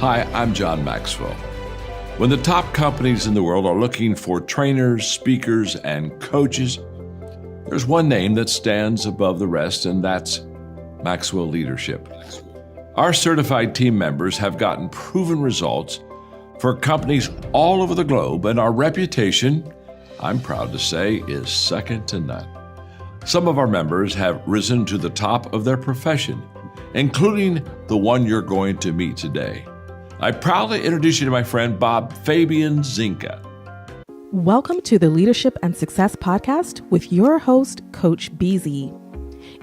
Hi, I'm John Maxwell. When the top companies in the world are looking for trainers, speakers, and coaches, there's one name that stands above the rest, and that's Maxwell Leadership. Our certified team members have gotten proven results for companies all over the globe, and our reputation, I'm proud to say, is second to none. Some of our members have risen to the top of their profession, including the one you're going to meet today. I proudly introduce you to my friend Bob Fabian Zinka. Welcome to the Leadership and Success Podcast with your host, Coach BZ.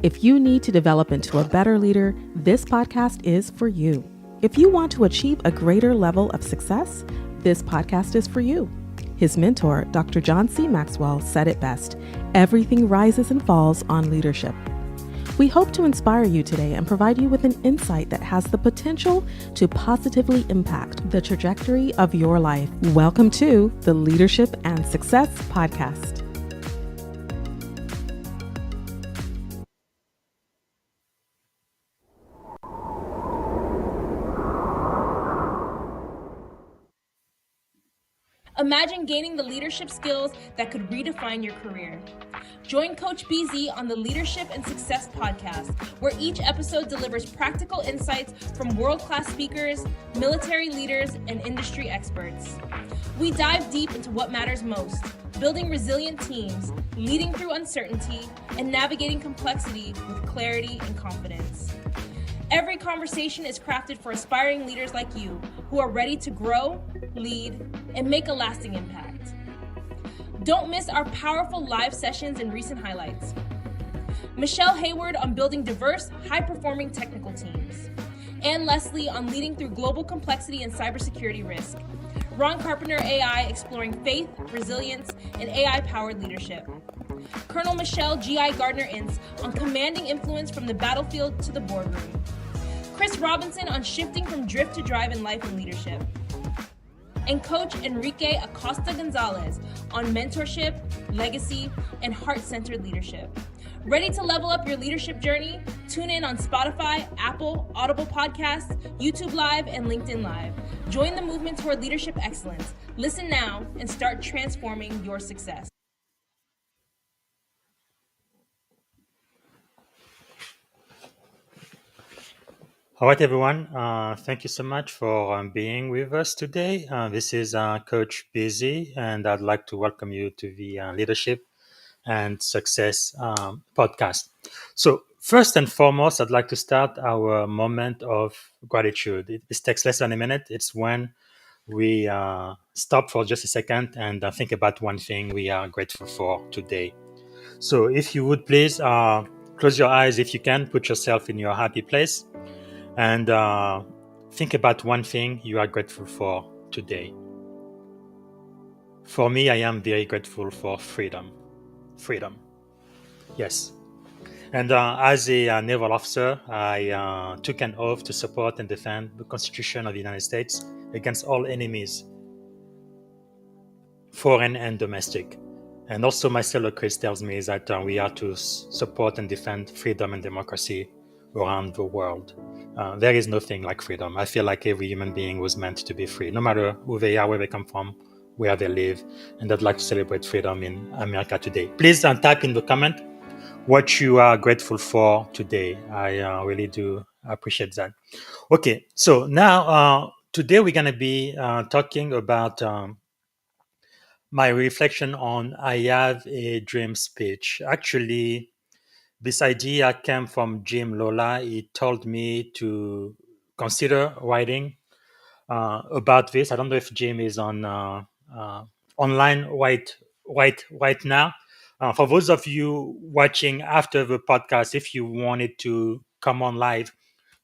If you need to develop into a better leader, this podcast is for you. If you want to achieve a greater level of success, this podcast is for you. His mentor, Dr. John C. Maxwell, said it best: everything rises and falls on leadership. We hope to inspire you today and provide you with an insight that has the potential to positively impact the trajectory of your life. Welcome to the Leadership and Success Podcast. Imagine gaining the leadership skills that could redefine your career. Join Coach BZ on the Leadership and Success Podcast, where each episode delivers practical insights from world-class speakers, military leaders, and industry experts. We dive deep into what matters most: building resilient teams, leading through uncertainty, and navigating complexity with clarity and confidence. Every conversation is crafted for aspiring leaders like you who are ready to grow, lead, and make a lasting impact. Don't miss our powerful live sessions and recent highlights. Michelle Hayward on building diverse, high-performing technical teams. Ann Leslie on leading through global complexity and cybersecurity risk. Ron Carpenter AI exploring faith, resilience, and AI-powered leadership. Colonel Michelle G.I. Gardner-Ince on commanding influence from the battlefield to the boardroom. Chris Robinson on shifting from drift to drive in life and leadership. And Coach Enrique Acosta Gonzalez on mentorship, legacy, and heart-centered leadership. Ready to level up your leadership journey? Tune in on Spotify, Apple, Audible Podcasts, YouTube Live, and LinkedIn Live. Join the movement toward leadership excellence. Listen now and start transforming your success. All right, everyone. Thank you so much for being with us today. This is Coach Busy, and I'd like to welcome you to the Leadership and Success podcast. So, first and foremost, I'd like to start our moment of gratitude. This takes less than a minute. It's when we stop for just a second and think about one thing we are grateful for today. So, if you would please close your eyes if you can, put yourself in your happy place, and think about one thing you are grateful for today. For me, I am very grateful for freedom. Freedom. Yes. And as a naval officer, I took an oath to support and defend the Constitution of the United States against all enemies, foreign and domestic. And also my fellow Chris tells me that we are to support and defend freedom and democracy around the world. There is nothing like freedom. I feel like every human being was meant to be free, no matter who they are, where they come from, where they live. And I'd like to celebrate freedom in America today. Please type in the comment what you are grateful for today. I really do appreciate that. Okay, so now today we're going to be talking about my reflection on I Have a Dream speech. Actually, this idea came from Jim Lola. He told me to consider writing about this. I don't know if Jim is on online right now. For those of you watching after the podcast, if you wanted to come on live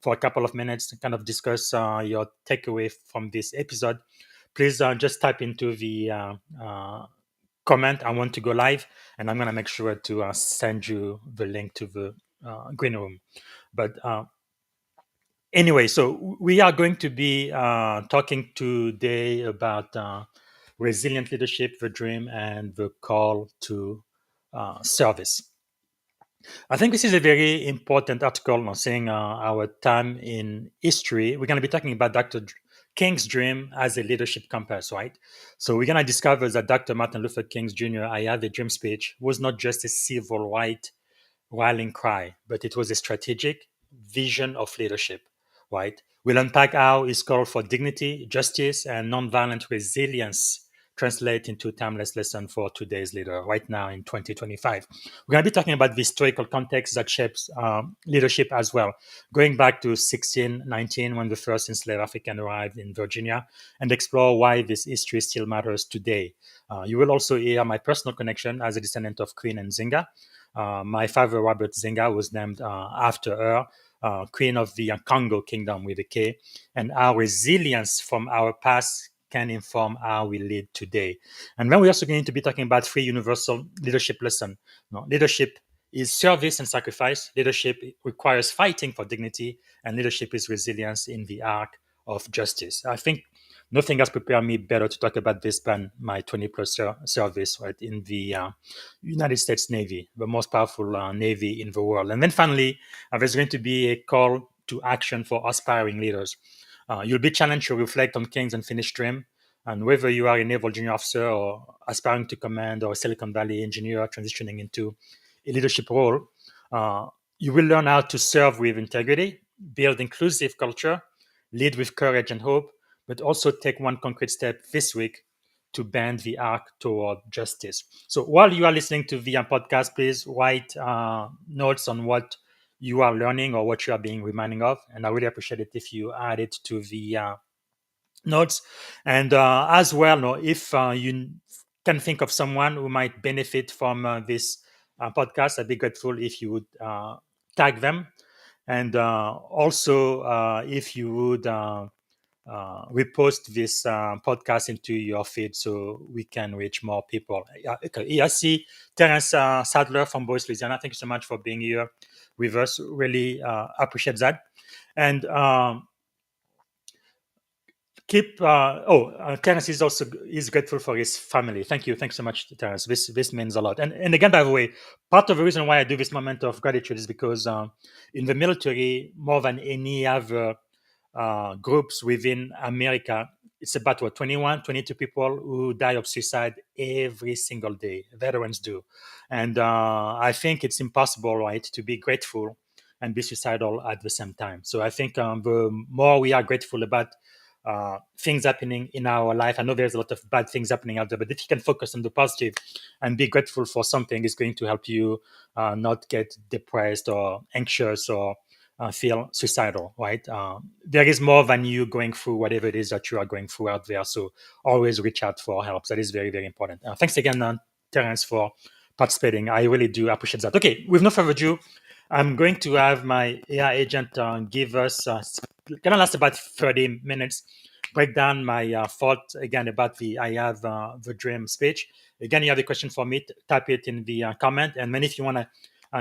for a couple of minutes to kind of discuss your takeaway from this episode, please just type into the comment, I want to go live, and I'm going to make sure to send you the link to the green room. But anyway, so we are going to be talking today about resilient leadership, the dream, and the call to service. I think this is a very important article on saying our time in history. We're going to be talking about Dr. King's dream as a leadership compass, right? So we're going to discover that Dr. Martin Luther King Jr. I Have a Dream speech was not just a civil right rallying cry, but it was a strategic vision of leadership, right? We'll unpack how his call for dignity, justice, and nonviolent resilience translate into timeless lesson for today's leader right now in 2025. We're going to be talking about the historical context that shapes leadership as well, going back to 1619 when the first enslaved African arrived in Virginia, and explore why this history still matters today. You will also hear my personal connection as a descendant of Queen and Zinga. My father, Robert Zinga, was named after her, Queen of the Congo Kingdom with a K, and our resilience from our past can inform how we lead today. And then we're also going to be talking about 3 universal leadership lessons. Leadership is service and sacrifice. Leadership requires fighting for dignity, and leadership is resilience in the arc of justice. I think nothing has prepared me better to talk about this than my 20 plus service right in the United States Navy, the most powerful Navy in the world. And then finally, there's going to be a call to action for aspiring leaders. You'll be challenged to reflect on King's unfinished dream. And whether you are a naval junior officer or aspiring to command or a Silicon Valley engineer transitioning into a leadership role, you will learn how to serve with integrity, build inclusive culture, lead with courage and hope, but also take one concrete step this week to bend the arc toward justice. So while you are listening to the podcast, please write notes on what you are learning or what you are being reminded of. And I really appreciate it if you add it to the notes. And as well, if you can think of someone who might benefit from this podcast, I'd be grateful if you would tag them. And also, if you would repost this podcast into your feed so we can reach more people. Okay. I see Terence Sadler from Boise, Louisiana. Thank you so much for being here with us. Really appreciate that. And Terence is also is grateful for his family. Thank you. Thanks so much, Terence. This means a lot. And again, by the way, part of the reason why I do this moment of gratitude is because in the military, more than any other groups within America, it's about 21, 22 people who die of suicide every single day. Veterans do. And I think it's impossible, right, to be grateful and be suicidal at the same time. So I think the more we are grateful about things happening in our life. I know there's a lot of bad things happening out there, but if you can focus on the positive and be grateful for something, it's going to help you not get depressed or anxious or feel suicidal, right? There is more than you going through whatever it is that you are going through out there. So always reach out for help. That is very, very important. Thanks again, Terence, for participating. I really do appreciate that. Okay, with no further ado, I'm going to have my AI agent give us gonna last about 30 minutes, break down my thought again about the I Have the Dream speech. Again, you have a question for me, type it in the comment. And then if you want to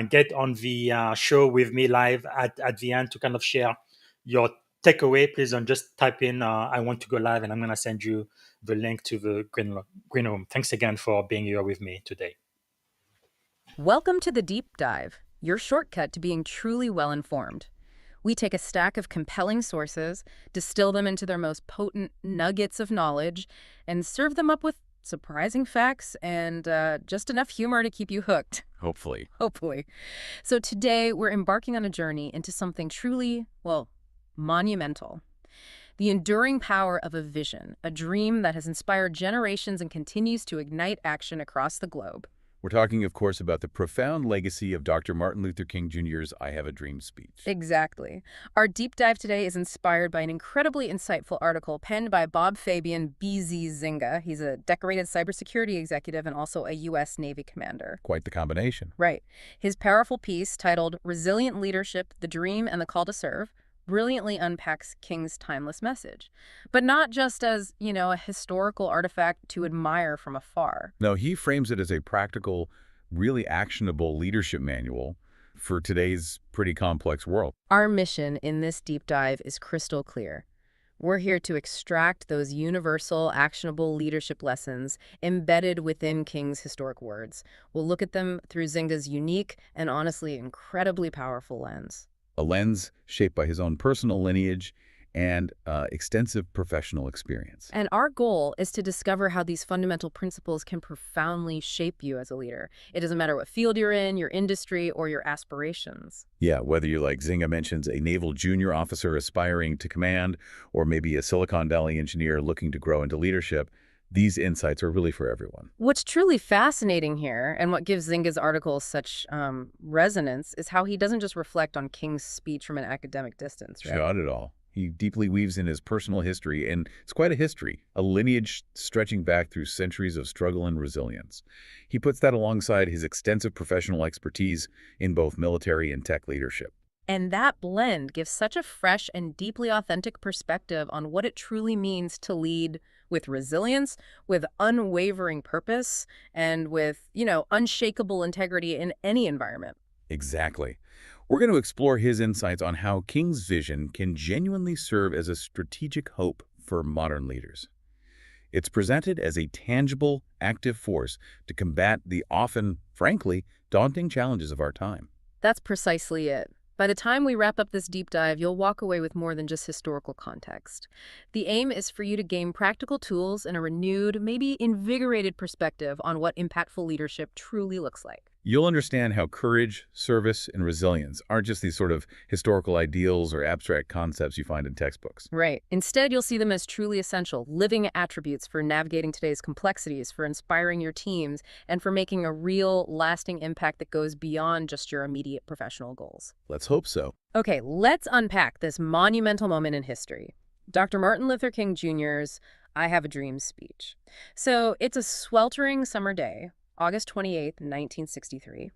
get on the show with me live at the end to kind of share your takeaway, please don't just type in, I want to go live, and I'm going to send you the link to the green room. Thanks again for being here with me today. Welcome to the Deep Dive, your shortcut to being truly well-informed. We take a stack of compelling sources, distill them into their most potent nuggets of knowledge, and serve them up with surprising facts and just enough humor to keep you hooked. Hopefully. Hopefully. So today, we're embarking on a journey into something truly, well, monumental. The enduring power of a vision, a dream that has inspired generations and continues to ignite action across the globe. We're talking, of course, about the profound legacy of Dr. Martin Luther King Jr.'s I Have a Dream speech. Exactly. Our deep dive today is inspired by an incredibly insightful article penned by Bob Fabian BZ Zinga. He's a decorated cybersecurity executive and also a U.S. Navy commander. Quite the combination. Right. His powerful piece, titled Resilient Leadership, the Dream and the Call to Serve, brilliantly unpacks King's timeless message, but not just as, a historical artifact to admire from afar. No, he frames it as a practical, really actionable leadership manual for today's pretty complex world. Our mission in this deep dive is crystal clear. We're here to extract those universal, actionable leadership lessons embedded within King's historic words. We'll look at them through Zinga's unique and honestly incredibly powerful lens. A lens shaped by his own personal lineage and extensive professional experience. And our goal is to discover how these fundamental principles can profoundly shape you as a leader. It doesn't matter what field you're in, your industry, or your aspirations. Yeah, whether you're like Zinga mentions, a naval junior officer aspiring to command, or maybe a Silicon Valley engineer looking to grow into leadership, these insights are really for everyone. What's truly fascinating here, and what gives Zinga's article such resonance, is how he doesn't just reflect on King's speech from an academic distance, right? Not at all. He deeply weaves in his personal history, and it's quite a history, a lineage stretching back through centuries of struggle and resilience. He puts that alongside his extensive professional expertise in both military and tech leadership. And that blend gives such a fresh and deeply authentic perspective on what it truly means to lead with resilience, with unwavering purpose, and with, unshakable integrity in any environment. Exactly. We're going to explore his insights on how King's vision can genuinely serve as a strategic hope for modern leaders. It's presented as a tangible, active force to combat the often, frankly, daunting challenges of our time. That's precisely it. By the time we wrap up this deep dive, you'll walk away with more than just historical context. The aim is for you to gain practical tools and a renewed, maybe invigorated perspective on what impactful leadership truly looks like. You'll understand how courage, service, and resilience aren't just these sort of historical ideals or abstract concepts you find in textbooks. Right. Instead, you'll see them as truly essential, living attributes for navigating today's complexities, for inspiring your teams, and for making a real, lasting impact that goes beyond just your immediate professional goals. Let's hope so. Okay, let's unpack this monumental moment in history. Dr. Martin Luther King Jr.'s I Have a Dream speech. So it's a sweltering summer day, August 28th, 1963.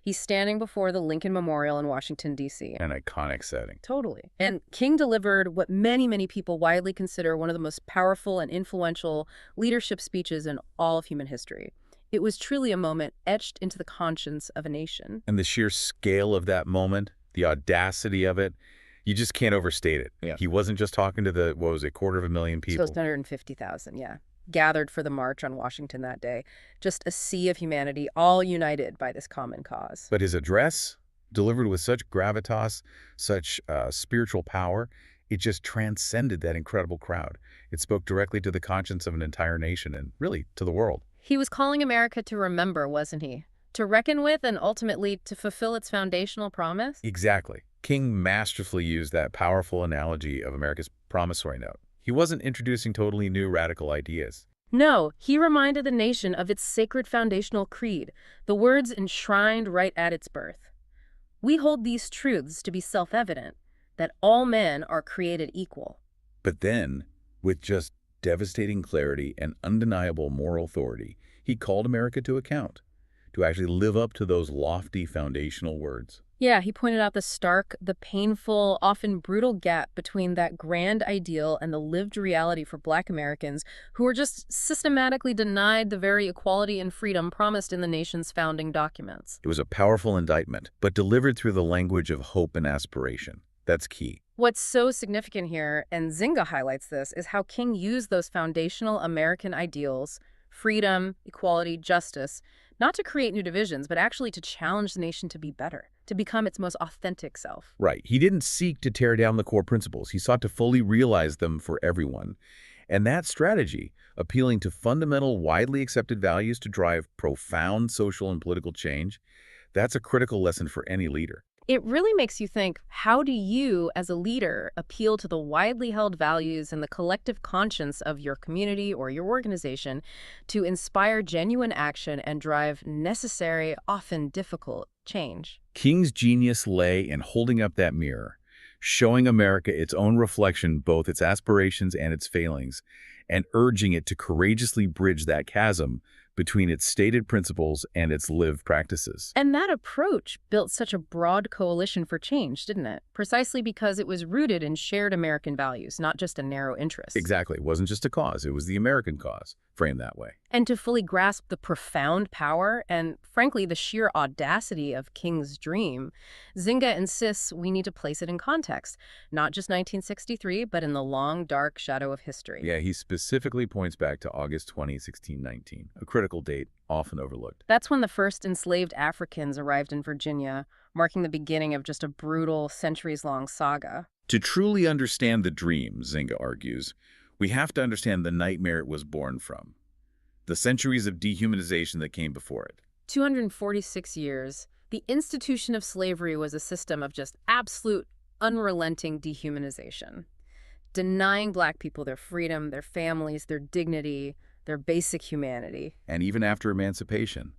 He's standing before the Lincoln Memorial in Washington, D.C. An iconic setting. Totally. And King delivered what many, many people widely consider one of the most powerful and influential leadership speeches in all of human history. It was truly a moment etched into the conscience of a nation. And the sheer scale of that moment, the audacity of it, you just can't overstate it. Yeah. He wasn't just talking to the, 250,000 people. So it's 150,000, yeah. Gathered for the march on Washington that day. Just a sea of humanity, all united by this common cause. But his address, delivered with such gravitas, such spiritual power, it just transcended that incredible crowd. It spoke directly to the conscience of an entire nation and really to the world. He was calling America to remember, wasn't he? To reckon with and ultimately to fulfill its foundational promise? Exactly. King masterfully used that powerful analogy of America's promissory note. He wasn't introducing totally new radical ideas. No, he reminded the nation of its sacred foundational creed, the words enshrined right at its birth. We hold these truths to be self-evident, that all men are created equal. But then, with just devastating clarity and undeniable moral authority, he called America to account, to actually live up to those lofty foundational words. Yeah, he pointed out the stark, the painful, often brutal gap between that grand ideal and the lived reality for Black Americans who were just systematically denied the very equality and freedom promised in the nation's founding documents. It was a powerful indictment, but delivered through the language of hope and aspiration. That's key. What's so significant here, and Zinga highlights this, is how King used those foundational American ideals, freedom, equality, justice, not to create new divisions, but actually to challenge the nation to be better, to become its most authentic self. Right. He didn't seek to tear down the core principles. He sought to fully realize them for everyone. And that strategy, appealing to fundamental, widely accepted values to drive profound social and political change, that's a critical lesson for any leader. It really makes you think, how do you, as a leader, appeal to the widely held values and the collective conscience of your community or your organization to inspire genuine action and drive necessary, often difficult, change? King's genius lay in holding up that mirror, showing America its own reflection, both its aspirations and its failings, and urging it to courageously bridge that chasm between its stated principles and its lived practices. And that approach built such a broad coalition for change, didn't it? Precisely because it was rooted in shared American values, not just a narrow interest. Exactly. It wasn't just a cause. It was the American cause, framed that way. And to fully grasp the profound power and, frankly, the sheer audacity of King's dream, Zinga insists we need to place it in context, not just 1963, but in the long, dark shadow of history. Yeah, he specifically points back to August 20, 1619, a critical date often overlooked. That's when the first enslaved Africans arrived in Virginia, marking the beginning of just a brutal, centuries-long saga. To truly understand the dream, Zinga argues, we have to understand the nightmare it was born from, the centuries of dehumanization that came before it. 246 years, the institution of slavery was a system of just absolute, unrelenting dehumanization, denying Black people their freedom, their families, their dignity, their basic humanity. And even after emancipation,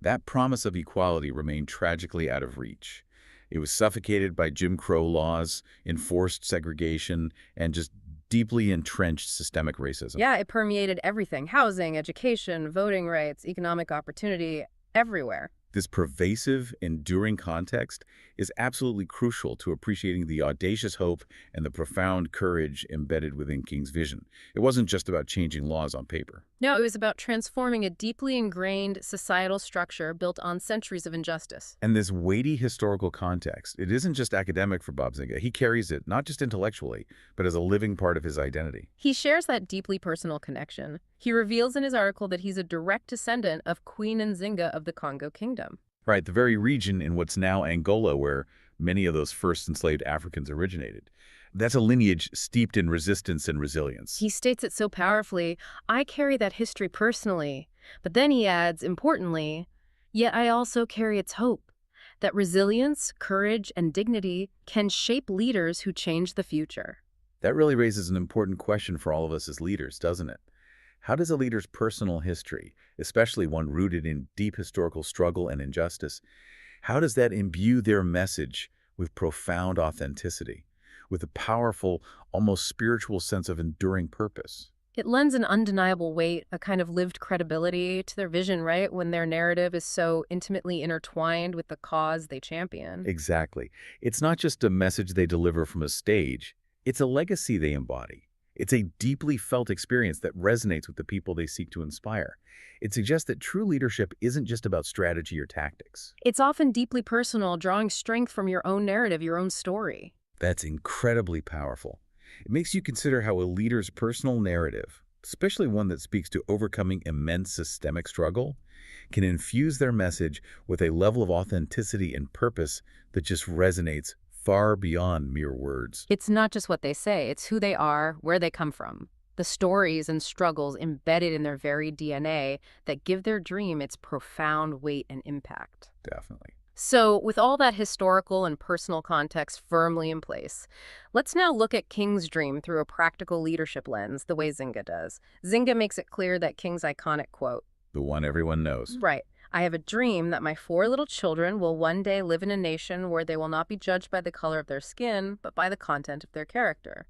that promise of equality remained tragically out of reach. It was suffocated by Jim Crow laws, enforced segregation, and just deeply entrenched systemic racism. Yeah, it permeated everything: housing, education, voting rights, economic opportunity, everywhere. This pervasive, enduring context is absolutely crucial to appreciating the audacious hope and the profound courage embedded within King's vision. It wasn't just about changing laws on paper. No, it was about transforming a deeply ingrained societal structure built on centuries of injustice. And this weighty historical context, it isn't just academic for Bob Zinga. He carries it, not just intellectually, but as a living part of his identity. He shares that deeply personal connection. He reveals in his article that he's a direct descendant of Queen Nzinga of the Congo Kingdom. Right, the very region in what's now Angola where many of those first enslaved Africans originated. That's a lineage steeped in resistance and resilience. He states it so powerfully: I carry that history personally. But then he adds, importantly, yet I also carry its hope, that resilience, courage, and dignity can shape leaders who change the future. That really raises an important question for all of us as leaders, doesn't it? How does a leader's personal history, especially one rooted in deep historical struggle and injustice, how does that imbue their message with profound authenticity, with a powerful, almost spiritual sense of enduring purpose? It lends an undeniable weight, a kind of lived credibility to their vision, right? When their narrative is so intimately intertwined with the cause they champion. Exactly. It's not just a message they deliver from a stage. It's a legacy they embody. It's a deeply felt experience that resonates with the people they seek to inspire. It suggests that true leadership isn't just about strategy or tactics. It's often deeply personal, drawing strength from your own narrative, your own story. That's incredibly powerful. It makes you consider how a leader's personal narrative, especially one that speaks to overcoming immense systemic struggle, can infuse their message with a level of authenticity and purpose that just resonates far beyond mere words. It's not just what they say, it's who they are, where they come from, the stories and struggles embedded in their very DNA that give their dream its profound weight and impact. Definitely. So, with all that historical and personal context firmly in place, let's now look at King's dream through a practical leadership lens, the way Zinga does. Zinga makes it clear that King's iconic quote, The one everyone knows. right, I have a dream that my 4 little children will one day live in a nation where they will not be judged by the color of their skin, but by the content of their character.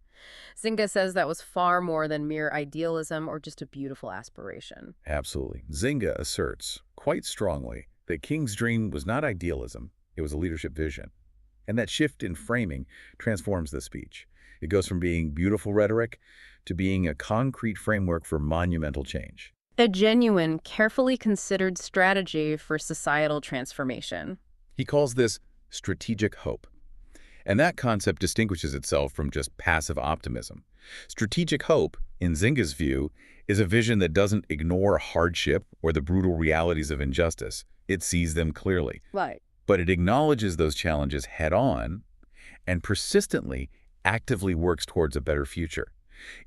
Zinga says that was far more than mere idealism or just a beautiful aspiration. Absolutely. Zinga asserts, quite strongly, that King's dream was not idealism, it was a leadership vision. And that shift in framing transforms the speech. It goes from being beautiful rhetoric to being a concrete framework for monumental change. A genuine, carefully considered strategy for societal transformation. He calls this strategic hope. And that concept distinguishes itself from just passive optimism. Strategic hope, in Zinga's view, is a vision that doesn't ignore hardship or the brutal realities of injustice. It sees them clearly. Right. But it acknowledges those challenges head-on and persistently, actively works towards a better future.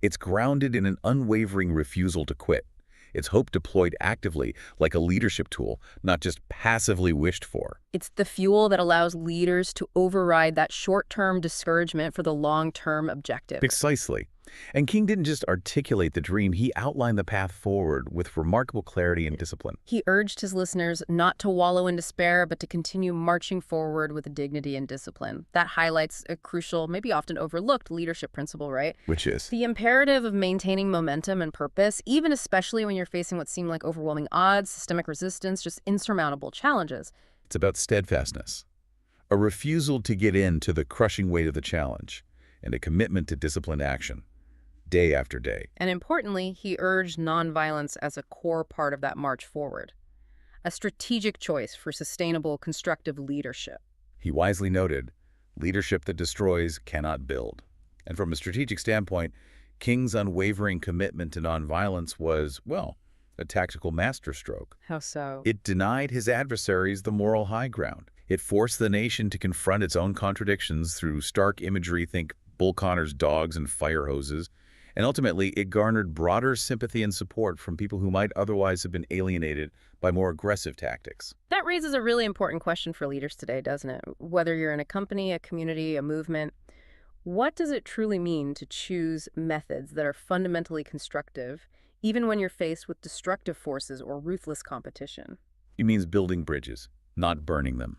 It's grounded in an unwavering refusal to quit. It's hope deployed actively, like a leadership tool, not just passively wished for. It's the fuel that allows leaders to override that short-term discouragement for the long-term objective. Precisely. And King didn't just articulate the dream, he outlined the path forward with remarkable clarity and discipline. He urged his listeners not to wallow in despair, but to continue marching forward with dignity and discipline. That highlights a crucial, maybe often overlooked leadership principle, right? Which is? The imperative of maintaining momentum and purpose, even especially when you're facing what seem like overwhelming odds, systemic resistance, just insurmountable challenges. It's about steadfastness, a refusal to get into the crushing weight of the challenge, and a commitment to disciplined action, day after day. And importantly, he urged nonviolence as a core part of that march forward, a strategic choice for sustainable, constructive leadership. He wisely noted, leadership that destroys cannot build. And from a strategic standpoint, King's unwavering commitment to nonviolence was, well, a tactical masterstroke. How so? It denied his adversaries the moral high ground. It forced the nation to confront its own contradictions through stark imagery, think Bull Connor's dogs and fire hoses, and ultimately it garnered broader sympathy and support from people who might otherwise have been alienated by more aggressive tactics. That raises a really important question for leaders today, doesn't it? Whether you're in a company, a community, a movement, what does it truly mean to choose methods that are fundamentally constructive, even when you're faced with destructive forces or ruthless competition? It means building bridges, not burning them.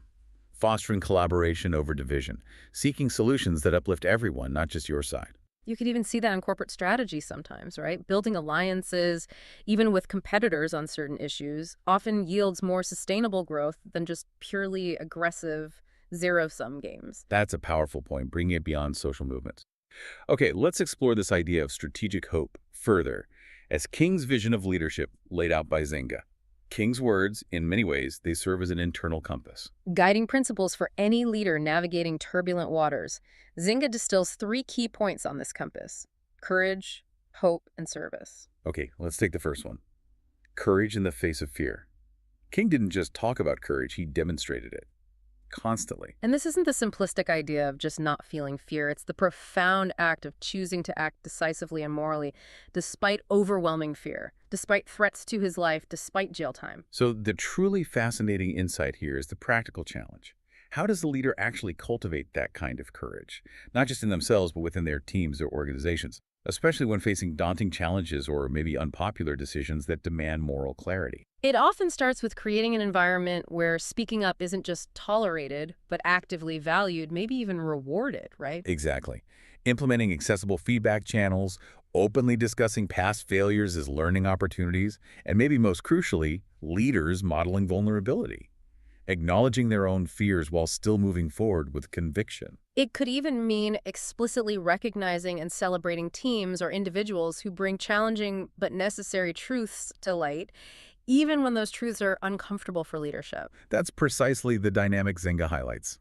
Fostering collaboration over division, seeking solutions that uplift everyone, not just your side. You could even see that in corporate strategy sometimes, right? Building alliances, even with competitors on certain issues, often yields more sustainable growth than just purely aggressive zero-sum games. That's a powerful point, bringing it beyond social movements. Okay, let's explore this idea of strategic hope further as King's vision of leadership laid out by Zynga. King's words, in many ways, they serve as an internal compass. Guiding principles for any leader navigating turbulent waters. Zynga distills 3 key points on this compass: courage, hope, and service. Okay, let's take the first one. Courage in the face of fear. King didn't just talk about courage, he demonstrated it. Constantly. And this isn't the simplistic idea of just not feeling fear. It's the profound act of choosing to act decisively and morally, despite overwhelming fear, despite threats to his life, despite jail time. So the truly fascinating insight here is the practical challenge. How does the leader actually cultivate that kind of courage? Not just in themselves, but within their teams or organizations, especially when facing daunting challenges or maybe unpopular decisions that demand moral clarity. It often starts with creating an environment where speaking up isn't just tolerated, but actively valued, maybe even rewarded, right? Exactly. Implementing accessible feedback channels, openly discussing past failures as learning opportunities, and maybe most crucially, leaders modeling vulnerability. Acknowledging their own fears while still moving forward with conviction. It could even mean explicitly recognizing and celebrating teams or individuals who bring challenging but necessary truths to light, even when those truths are uncomfortable for leadership. That's precisely the dynamic Zynga highlights.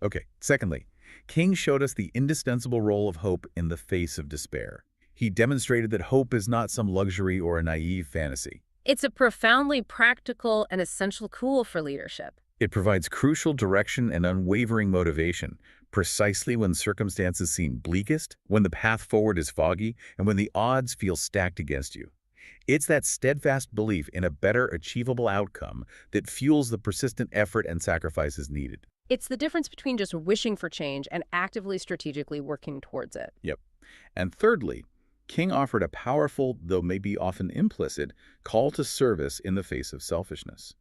Okay, secondly, King showed us the indispensable role of hope in the face of despair. He demonstrated that hope is not some luxury or a naive fantasy. It's a profoundly practical and essential tool for leadership. It provides crucial direction and unwavering motivation, precisely when circumstances seem bleakest, when the path forward is foggy, and when the odds feel stacked against you. It's that steadfast belief in a better achievable outcome that fuels the persistent effort and sacrifices needed. It's the difference between just wishing for change and actively strategically working towards it. Yep. And thirdly, King offered a powerful, though maybe often implicit, call to service in the face of selfishness.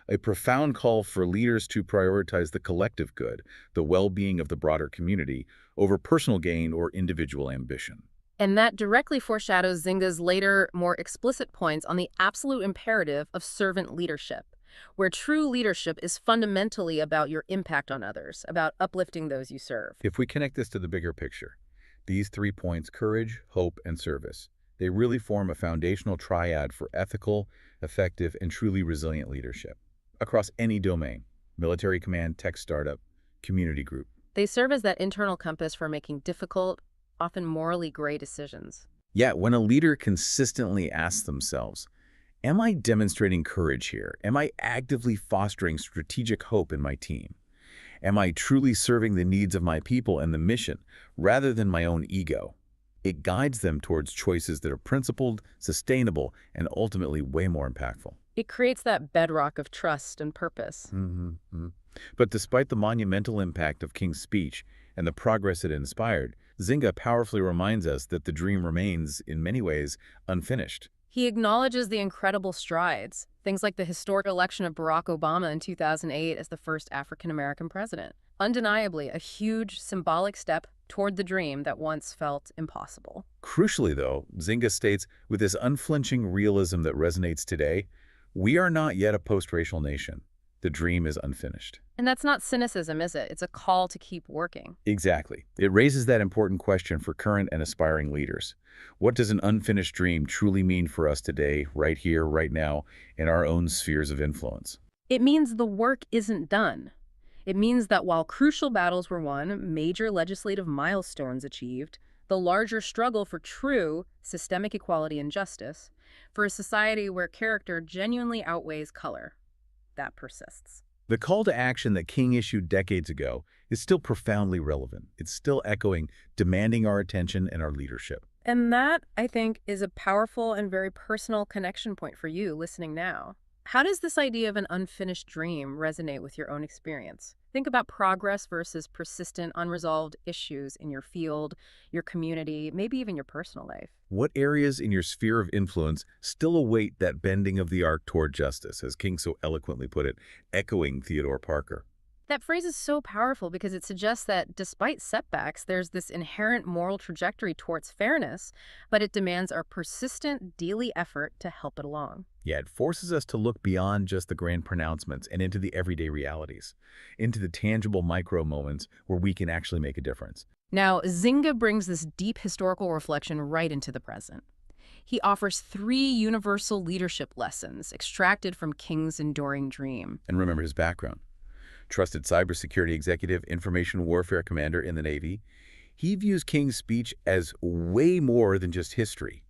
A profound call for leaders to prioritize the collective good, the well-being of the broader community, over personal gain or individual ambition. And that directly foreshadows Zynga's later, more explicit points on the absolute imperative of servant leadership, where true leadership is fundamentally about your impact on others, about uplifting those you serve. If we connect this to the bigger picture, these 3 points, courage, hope, and service, they really form a foundational triad for ethical, effective, and truly resilient leadership across any domain: military command, tech startup, community group. They serve as that internal compass for making difficult, often morally gray decisions. Yet, when a leader consistently asks themselves, am I demonstrating courage here? Am I actively fostering strategic hope in my team? Am I truly serving the needs of my people and the mission rather than my own ego? It guides them towards choices that are principled, sustainable, and ultimately way more impactful. It creates that bedrock of trust and purpose. But despite the monumental impact of King's speech and the progress it inspired, Zynga powerfully reminds us that the dream remains, in many ways, unfinished. He acknowledges the incredible strides, things like the historic election of Barack Obama in 2008 as the first African-American president. Undeniably, a huge symbolic step toward the dream that once felt impossible. Crucially, though, Zynga states, with this unflinching realism that resonates today, we are not yet a post-racial nation. The dream is unfinished. And that's not cynicism, is it? It's a call to keep working. Exactly. It raises that important question for current and aspiring leaders. What does an unfinished dream truly mean for us today, right here, right now, in our own spheres of influence? It means the work isn't done. It means that while crucial battles were won, major legislative milestones achieved, the larger struggle for true systemic equality and justice, for a society where character genuinely outweighs color, that persists. The call to action that King issued decades ago is still profoundly relevant. It's still echoing, demanding our attention and our leadership. And that, I think, is a powerful and very personal connection point for you listening now. How does this idea of an unfinished dream resonate with your own experience? Think about progress versus persistent, unresolved issues in your field, your community, maybe even your personal life. What areas in your sphere of influence still await that bending of the arc toward justice, as King so eloquently put it, echoing Theodore Parker? That phrase is so powerful because it suggests that despite setbacks, there's this inherent moral trajectory towards fairness, but it demands our persistent daily effort to help it along. Yeah, it forces us to look beyond just the grand pronouncements and into the everyday realities, into the tangible micro moments where we can actually make a difference. Now, Zinga brings this deep historical reflection right into the present. He offers 3 universal leadership lessons extracted from King's enduring dream. And remember his background. Trusted cybersecurity executive, information warfare commander in the Navy. He views King's speech as way more than just history.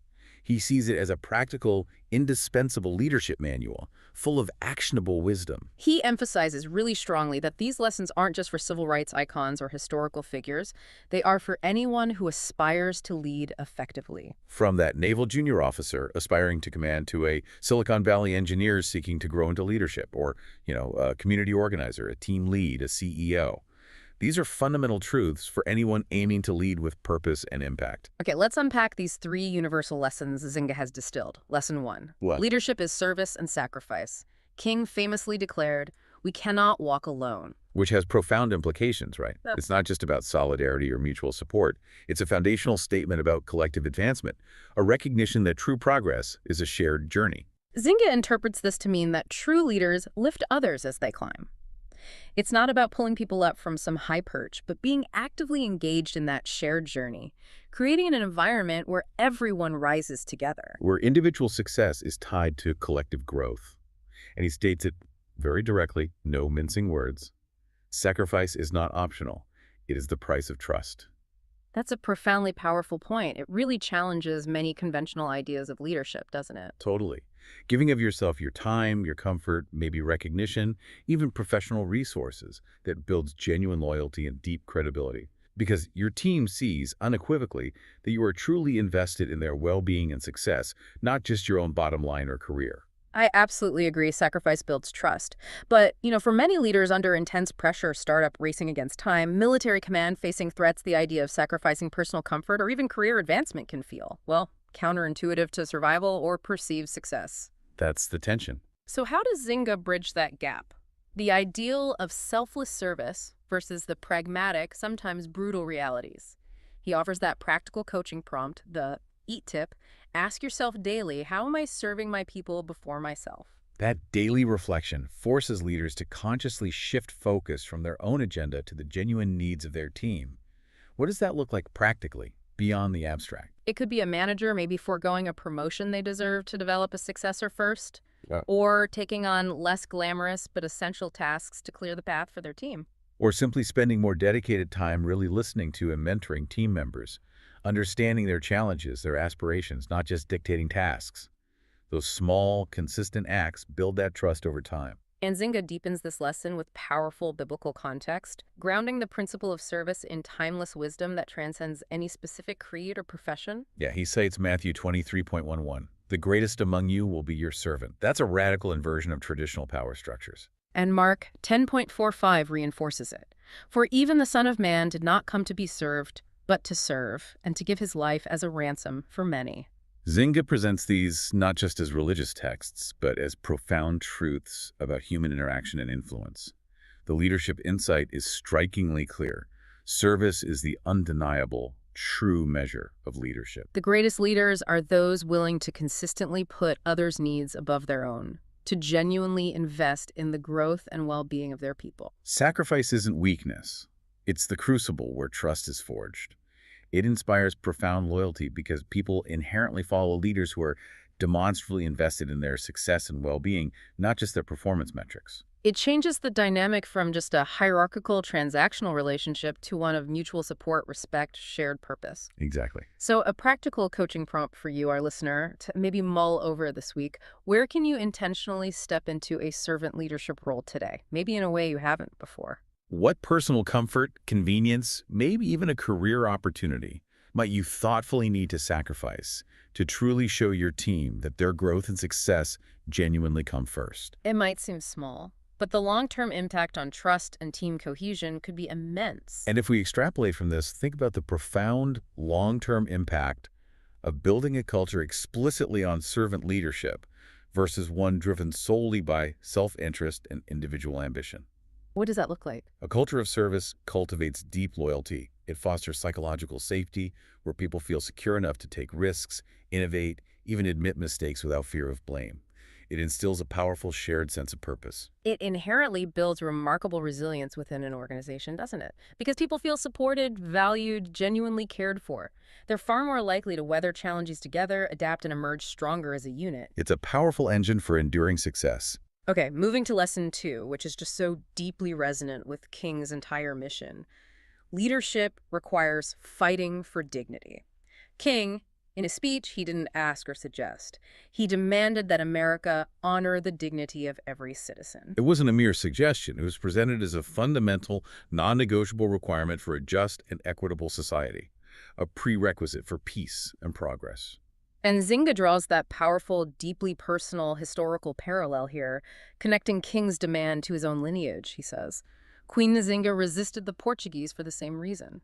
He sees it as a practical, indispensable leadership manual, full of actionable wisdom. He emphasizes really strongly that these lessons aren't just for civil rights icons or historical figures. They are for anyone who aspires to lead effectively. From that naval junior officer aspiring to command to a Silicon Valley engineer seeking to grow into leadership, or, a community organizer, a team lead, a CEO. These are fundamental truths for anyone aiming to lead with purpose and impact. Okay, let's unpack these 3 universal lessons Zinga has distilled. Lesson 1. What? Leadership is service and sacrifice. King famously declared, "We cannot walk alone." Which has profound implications, right? Yep. It's not just about solidarity or mutual support. It's a foundational statement about collective advancement, a recognition that true progress is a shared journey. Zinga interprets this to mean that true leaders lift others as they climb. It's not about pulling people up from some high perch, but being actively engaged in that shared journey, creating an environment where everyone rises together. Where individual success is tied to collective growth. And he states it very directly, no mincing words. Sacrifice is not optional. It is the price of trust. That's a profoundly powerful point. It really challenges many conventional ideas of leadership, doesn't it? Totally. Giving of yourself your time, your comfort, maybe recognition, even professional resources that builds genuine loyalty and deep credibility. Because your team sees unequivocally that you are truly invested in their well-being and success, not just your own bottom line or career. I absolutely agree. Sacrifice builds trust. But, for many leaders under intense pressure, startup racing against time, military command facing threats, the idea of sacrificing personal comfort or even career advancement can feel, well, counterintuitive to survival or perceived success. That's the tension. So how does Zinga bridge that gap? The ideal of selfless service versus the pragmatic, sometimes brutal realities. He offers that practical coaching prompt, the EAT tip. Ask yourself daily, how am I serving my people before myself? That daily reflection forces leaders to consciously shift focus from their own agenda to the genuine needs of their team. What does that look like practically, beyond the abstract? It could be a manager maybe foregoing a promotion they deserve to develop a successor first, Yeah. or taking on less glamorous but essential tasks to clear the path for their team. Or simply spending more dedicated time really listening to and mentoring team members, understanding their challenges, their aspirations, not just dictating tasks. Those small, consistent acts build that trust over time. And Zinga deepens this lesson with powerful biblical context, grounding the principle of service in timeless wisdom that transcends any specific creed or profession. Yeah, he cites Matthew 23.11. The greatest among you will be your servant. That's a radical inversion of traditional power structures. And Mark 10.45 reinforces it. For even the Son of Man did not come to be served, but to serve, and to give his life as a ransom for many. Zinga presents these not just as religious texts, but as profound truths about human interaction and influence. The leadership insight is strikingly clear. Service is the undeniable, true measure of leadership. The greatest leaders are those willing to consistently put others' needs above their own, to genuinely invest in the growth and well-being of their people. Sacrifice isn't weakness. It's the crucible where trust is forged. It inspires profound loyalty because people inherently follow leaders who are demonstrably invested in their success and well-being, not just their performance metrics. It changes the dynamic from just a hierarchical transactional relationship to one of mutual support, respect, shared purpose. Exactly. So a practical coaching prompt for you, our listener, to maybe mull over this week. Where can you intentionally step into a servant leadership role today? Maybe in a way you haven't before. What personal comfort, convenience, maybe even a career opportunity might you thoughtfully need to sacrifice to truly show your team that their growth and success genuinely come first? It might seem small, but the long-term impact on trust and team cohesion could be immense. And if we extrapolate from this, think about the profound long-term impact of building a culture explicitly on servant leadership versus one driven solely by self-interest and individual ambition. What does that look like? A culture of service cultivates deep loyalty. It fosters psychological safety, where people feel secure enough to take risks, innovate, even admit mistakes without fear of blame. It instills a powerful shared sense of purpose. It inherently builds remarkable resilience within an organization, doesn't it? Because people feel supported, valued, genuinely cared for. They're far more likely to weather challenges together, adapt, and emerge stronger as a unit. It's a powerful engine for enduring success. Okay, moving to lesson 2, which is just so deeply resonant with King's entire mission. Leadership requires fighting for dignity. King, in his speech, he didn't ask or suggest. He demanded that America honor the dignity of every citizen. It wasn't a mere suggestion. It was presented as a fundamental, non-negotiable requirement for a just and equitable society, a prerequisite for peace and progress. And Zinga draws that powerful, deeply personal historical parallel here, connecting King's demand to his own lineage, he says. Queen Nzinga resisted the Portuguese for the same reason: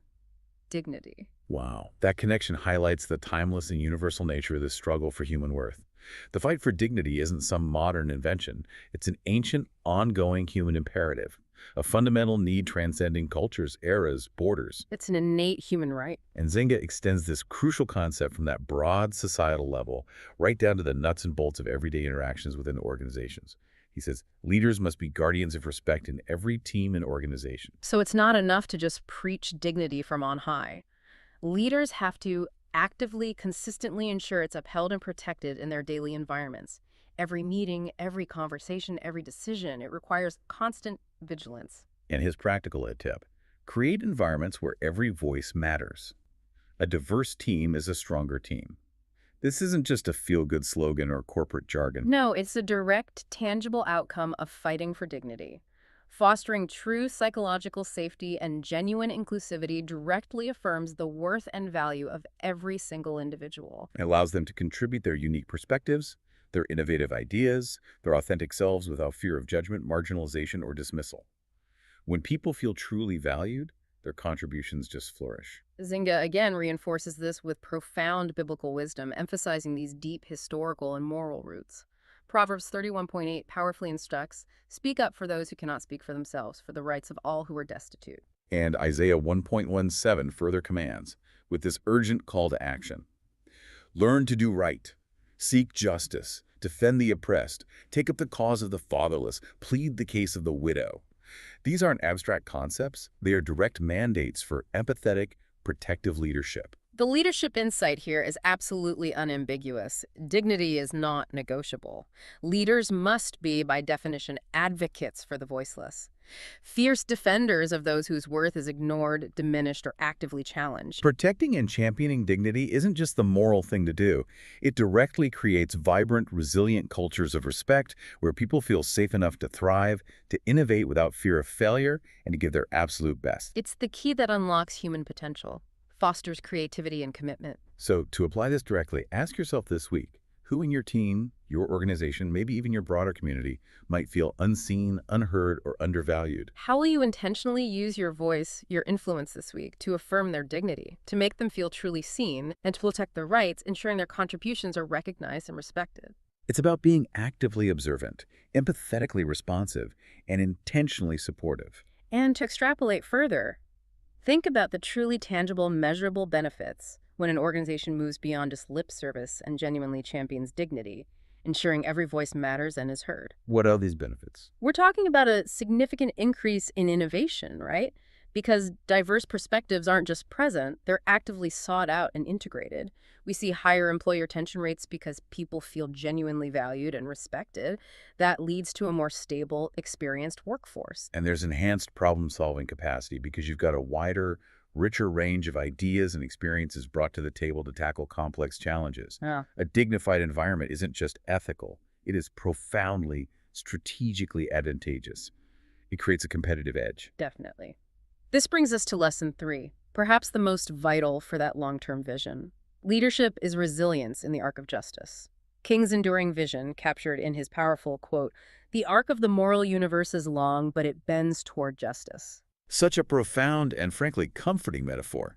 dignity. Wow. That connection highlights the timeless and universal nature of this struggle for human worth. The fight for dignity isn't some modern invention. It's an ancient, ongoing human imperative, a fundamental need transcending cultures, eras, borders. It's an innate human right. And Zinga extends this crucial concept from that broad societal level right down to the nuts and bolts of everyday interactions within organizations. He says, leaders must be guardians of respect in every team and organization. So it's not enough to just preach dignity from on high. Leaders have to actively, consistently ensure it's upheld and protected in their daily environments. Every meeting, every conversation, every decision, it requires constant vigilance. And his practical tip: create environments where every voice matters. A diverse team is a stronger team. This isn't just a feel-good slogan or corporate jargon. No, it's a direct, tangible outcome of fighting for dignity. Fostering true psychological safety and genuine inclusivity directly affirms the worth and value of every single individual. It allows them to contribute their unique perspectives, their innovative ideas, their authentic selves without fear of judgment, marginalization, or dismissal. When people feel truly valued, their contributions just flourish. Zinga again reinforces this with profound biblical wisdom, emphasizing these deep historical and moral roots. Proverbs 31:8 powerfully instructs, "Speak up for those who cannot speak for themselves, for the rights of all who are destitute." And Isaiah 1.17 further commands, with this urgent call to action: learn to do right, seek justice, defend the oppressed, take up the cause of the fatherless, plead the case of the widow. These aren't abstract concepts. They are direct mandates for empathetic, protective leadership. The leadership insight here is absolutely unambiguous. Dignity is not negotiable. Leaders must be, by definition, advocates for the voiceless. Fierce defenders of those whose worth is ignored, diminished, or actively challenged. Protecting and championing dignity isn't just the moral thing to do. It directly creates vibrant, resilient cultures of respect where people feel safe enough to thrive, to innovate without fear of failure, and to give their absolute best. It's the key that unlocks human potential, fosters creativity and commitment. So, to apply this directly, ask yourself this week, who in your team, your organization, maybe even your broader community, might feel unseen, unheard, or undervalued? How will you intentionally use your voice, your influence this week to affirm their dignity, to make them feel truly seen, and to protect their rights, ensuring their contributions are recognized and respected? It's about being actively observant, empathetically responsive, and intentionally supportive. And to extrapolate further, think about the truly tangible, measurable benefits when an organization moves beyond just lip service and genuinely champions dignity, ensuring every voice matters and is heard. What are these benefits? We're talking about a significant increase in innovation, right? Because diverse perspectives aren't just present, they're actively sought out and integrated. We see higher employer retention rates because people feel genuinely valued and respected. That leads to a more stable, experienced workforce. And there's enhanced problem-solving capacity because you've got a wider, richer range of ideas and experiences brought to the table to tackle complex challenges. Yeah. A dignified environment isn't just ethical, it is profoundly, strategically advantageous. It creates a competitive edge. Definitely. This brings us to lesson 3, perhaps the most vital for that long-term vision. Leadership is resilience in the arc of justice. King's enduring vision, captured in his powerful quote, "The arc of the moral universe is long, but it bends toward justice." Such a profound and frankly comforting metaphor.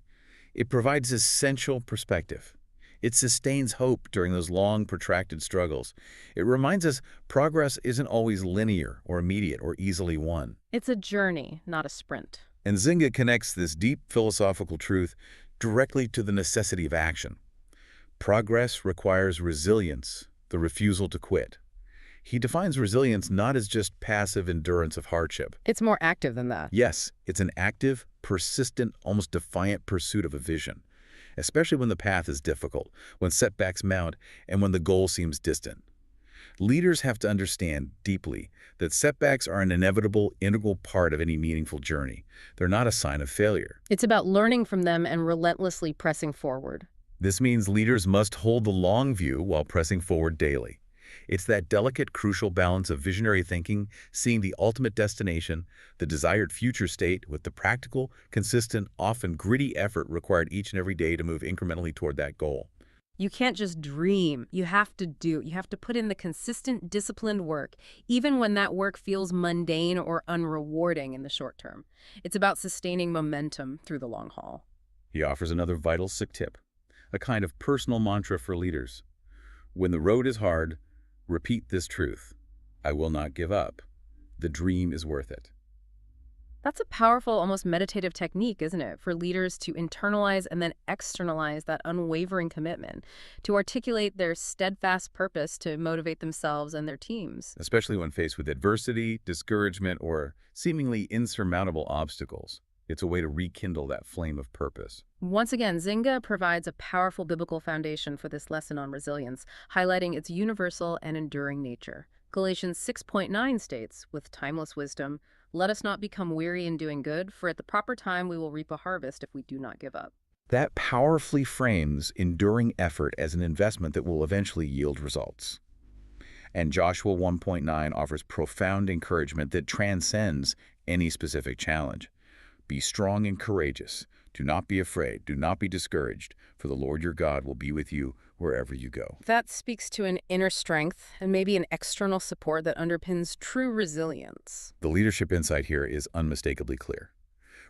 It provides essential perspective. It sustains hope during those long, protracted struggles. It reminds us progress isn't always linear or immediate or easily won. It's a journey, not a sprint. And Zinga connects this deep philosophical truth directly to the necessity of action. Progress requires resilience, the refusal to quit. He defines resilience not as just passive endurance of hardship. It's more active than that. Yes, it's an active, persistent, almost defiant pursuit of a vision, especially when the path is difficult, when setbacks mount, and when the goal seems distant. Leaders have to understand deeply that setbacks are an inevitable, integral part of any meaningful journey. They're not a sign of failure. It's about learning from them and relentlessly pressing forward. This means leaders must hold the long view while pressing forward daily. It's that delicate, crucial balance of visionary thinking, seeing the ultimate destination, the desired future state, with the practical, consistent, often gritty effort required each and every day to move incrementally toward that goal. You can't just dream. You have to do. You have to put in the consistent, disciplined work, even when that work feels mundane or unrewarding in the short term. It's about sustaining momentum through the long haul. He offers another vital sick tip, a kind of personal mantra for leaders. When the road is hard, repeat this truth: I will not give up. The dream is worth it. That's a powerful, almost meditative technique, isn't it, for leaders to internalize and then externalize that unwavering commitment, to articulate their steadfast purpose to motivate themselves and their teams. Especially when faced with adversity, discouragement, or seemingly insurmountable obstacles. It's a way to rekindle that flame of purpose. Once again, Zinga provides a powerful biblical foundation for this lesson on resilience, highlighting its universal and enduring nature. Galatians 6.9 states, with timeless wisdom, "Let us not become weary in doing good, for at the proper time we will reap a harvest if we do not give up." That powerfully frames enduring effort as an investment that will eventually yield results. And Joshua 1.9 offers profound encouragement that transcends any specific challenge. Be strong and courageous. Do not be afraid. Do not be discouraged, for the Lord your God will be with you wherever you go. That speaks to an inner strength and maybe an external support that underpins true resilience. The leadership insight here is unmistakably clear.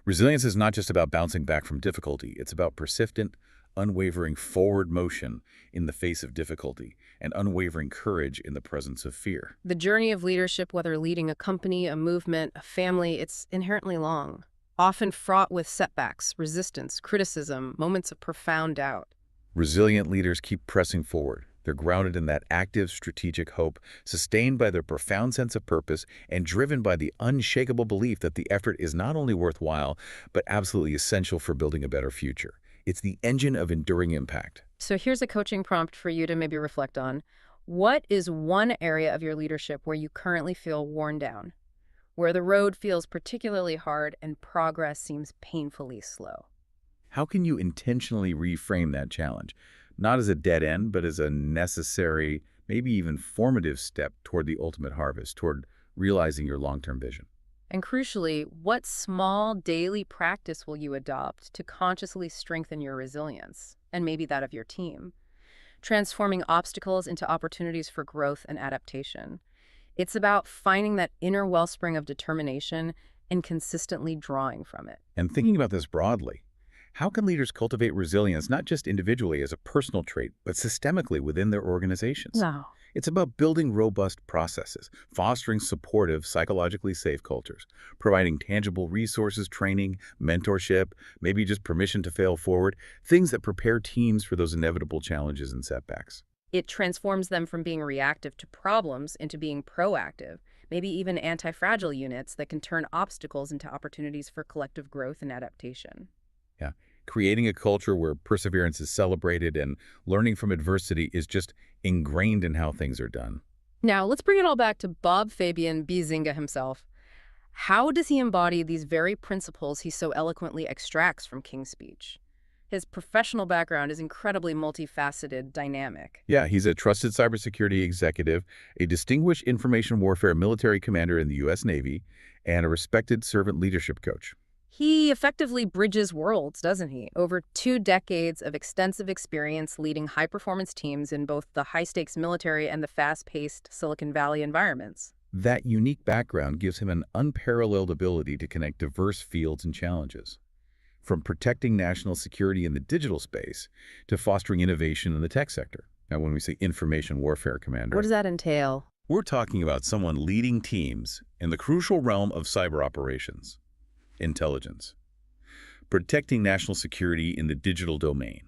Resilience is not just about bouncing back from difficulty. It's about persistent, unwavering forward motion in the face of difficulty and unwavering courage in the presence of fear. The journey of leadership, whether leading a company, a movement, a family, it's inherently long, often fraught with setbacks, resistance, criticism, moments of profound doubt. Resilient leaders keep pressing forward. They're grounded in that active, strategic hope, sustained by their profound sense of purpose, and driven by the unshakable belief that the effort is not only worthwhile, but absolutely essential for building a better future. It's the engine of enduring impact. So here's a coaching prompt for you to maybe reflect on. What is one area of your leadership where you currently feel worn down, where the road feels particularly hard and progress seems painfully slow? How can you intentionally reframe that challenge? Not as a dead end, but as a necessary, maybe even formative step toward the ultimate harvest, toward realizing your long-term vision. And crucially, what small daily practice will you adopt to consciously strengthen your resilience, and maybe that of your team? Transforming obstacles into opportunities for growth and adaptation. It's about finding that inner wellspring of determination and consistently drawing from it. And thinking about this broadly, how can leaders cultivate resilience not just individually as a personal trait, but systemically within their organizations? No. It's about building robust processes, fostering supportive, psychologically safe cultures, providing tangible resources, training, mentorship, maybe just permission to fail forward, things that prepare teams for those inevitable challenges and setbacks. It transforms them from being reactive to problems into being proactive, maybe even anti-fragile units that can turn obstacles into opportunities for collective growth and adaptation. Yeah. Creating a culture where perseverance is celebrated and learning from adversity is just ingrained in how things are done. Now, let's bring it all back to Bob Fabian B. Zinga himself. How does he embody these very principles he so eloquently extracts from King's speech? His professional background is incredibly multifaceted, dynamic. Yeah, he's a trusted cybersecurity executive, a distinguished information warfare military commander in the U.S. Navy, and a respected servant leadership coach. He effectively bridges worlds, doesn't he? Over 2 decades of extensive experience leading high-performance teams in both the high-stakes military and the fast-paced Silicon Valley environments. That unique background gives him an unparalleled ability to connect diverse fields and challenges, from protecting national security in the digital space to fostering innovation in the tech sector. Now, when we say information warfare commander, What does that entail? we're talking about someone leading teams in the crucial realm of cyber operations, intelligence, protecting national security in the digital domain,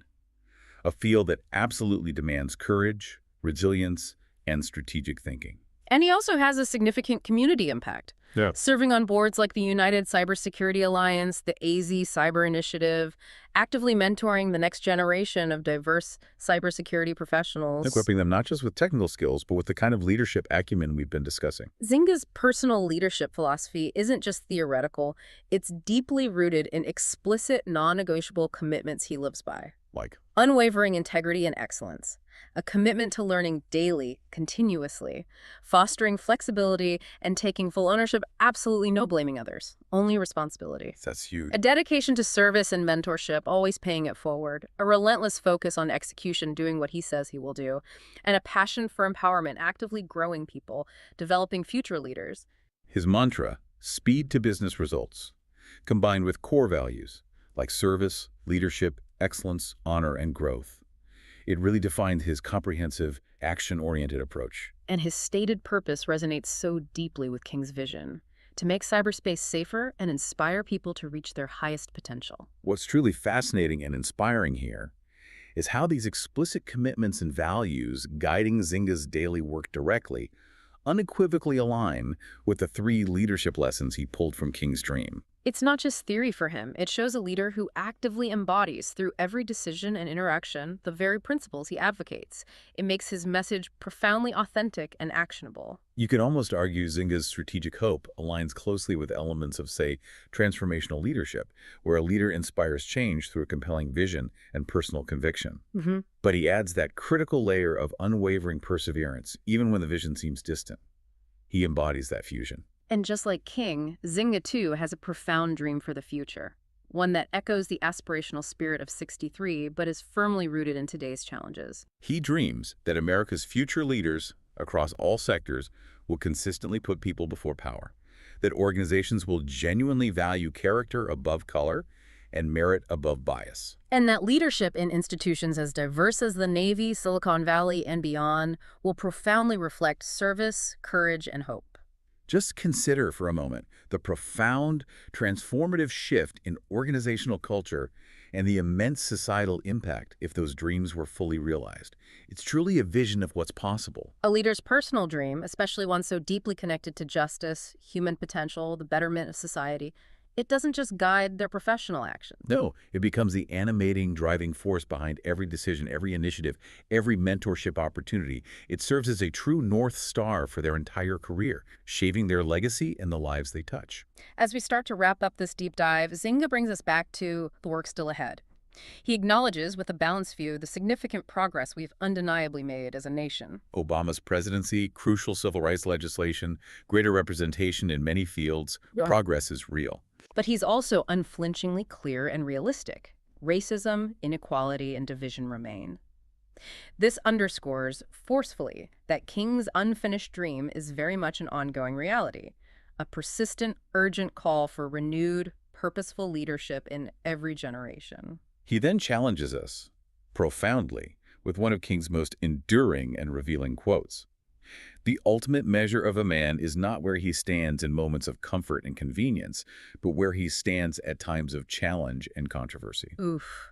a field that absolutely demands courage, resilience, and strategic thinking. And he also has a significant community impact. Yeah. Serving on boards like the United Cybersecurity Alliance, the AZ Cyber Initiative, actively mentoring the next generation of diverse cybersecurity professionals. Equipping them not just with technical skills, but with the kind of leadership acumen we've been discussing. Zinga's personal leadership philosophy isn't just theoretical, it's deeply rooted in explicit, non-negotiable commitments he lives by. Like, Unwavering integrity and excellence, a commitment to learning daily, continuously, fostering flexibility, and taking full ownership, absolutely no blaming others, only responsibility. that's huge. A dedication to service and mentorship, always paying it forward, a relentless focus on execution, doing what he says he will do, and a passion for empowerment, actively growing people, developing future leaders. His mantra, speed to business results, combined with core values like service, leadership, excellence, honor, and growth. It really defined his comprehensive, action-oriented approach. And his stated purpose resonates so deeply with King's vision, to make cyberspace safer and inspire people to reach their highest potential. What's truly fascinating and inspiring here is how these explicit commitments and values guiding Zinga's daily work directly unequivocally align with the 3 leadership lessons he pulled from King's dream. It's not just theory for him. It shows a leader who actively embodies, through every decision and interaction, the very principles he advocates. It makes his message profoundly authentic and actionable. You could almost argue Zinga's strategic hope aligns closely with elements of, say, transformational leadership, where a leader inspires change through a compelling vision and personal conviction. But he adds that critical layer of unwavering perseverance, even when the vision seems distant. He embodies that fusion. And just like King, Zinga too has a profound dream for the future, one that echoes the aspirational spirit of E63 but is firmly rooted in today's challenges. He dreams that America's future leaders across all sectors will consistently put people before power, that organizations will genuinely value character above color and merit above bias. And that leadership in institutions as diverse as the Navy, Silicon Valley, and beyond will profoundly reflect service, courage, and hope. Just consider for a moment the profound, transformative shift in organizational culture and the immense societal impact if those dreams were fully realized. It's truly a vision of what's possible. A leader's personal dream, especially one so deeply connected to justice, human potential, the betterment of society, it doesn't just guide their professional actions. No, it becomes the animating, driving force behind every decision, every initiative, every mentorship opportunity. It serves as a true North Star for their entire career, shaping their legacy and the lives they touch. As we start to wrap up this deep dive, Zinga brings us back to the work still ahead. He acknowledges, with a balanced view, the significant progress we've undeniably made as a nation. Obama's presidency, crucial civil rights legislation, greater representation in many fields, progress is real. But he's also unflinchingly clear and realistic. Racism, inequality, and division remain. This underscores forcefully that King's unfinished dream is very much an ongoing reality, a persistent, urgent call for renewed, purposeful leadership in every generation. He then challenges us, profoundly, with one of King's most enduring and revealing quotes. The ultimate measure of a man is not where he stands in moments of comfort and convenience, but where he stands at times of challenge and controversy. Oof.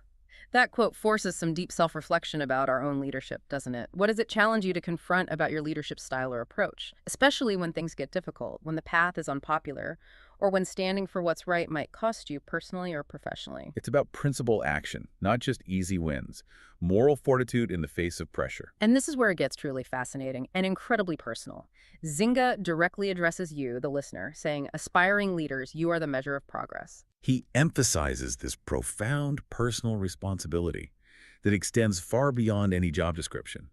That quote forces some deep self-reflection about our own leadership, doesn't it? What does it challenge you to confront about your leadership style or approach, especially when things get difficult, when the path is unpopular, or when standing for what's right might cost you personally or professionally? It's about principle action, not just easy wins. Moral fortitude in the face of pressure. And this is where it gets truly fascinating and incredibly personal. Zynga directly addresses you, the listener, saying, aspiring leaders, you are the measure of progress. He emphasizes this profound personal responsibility that extends far beyond any job description.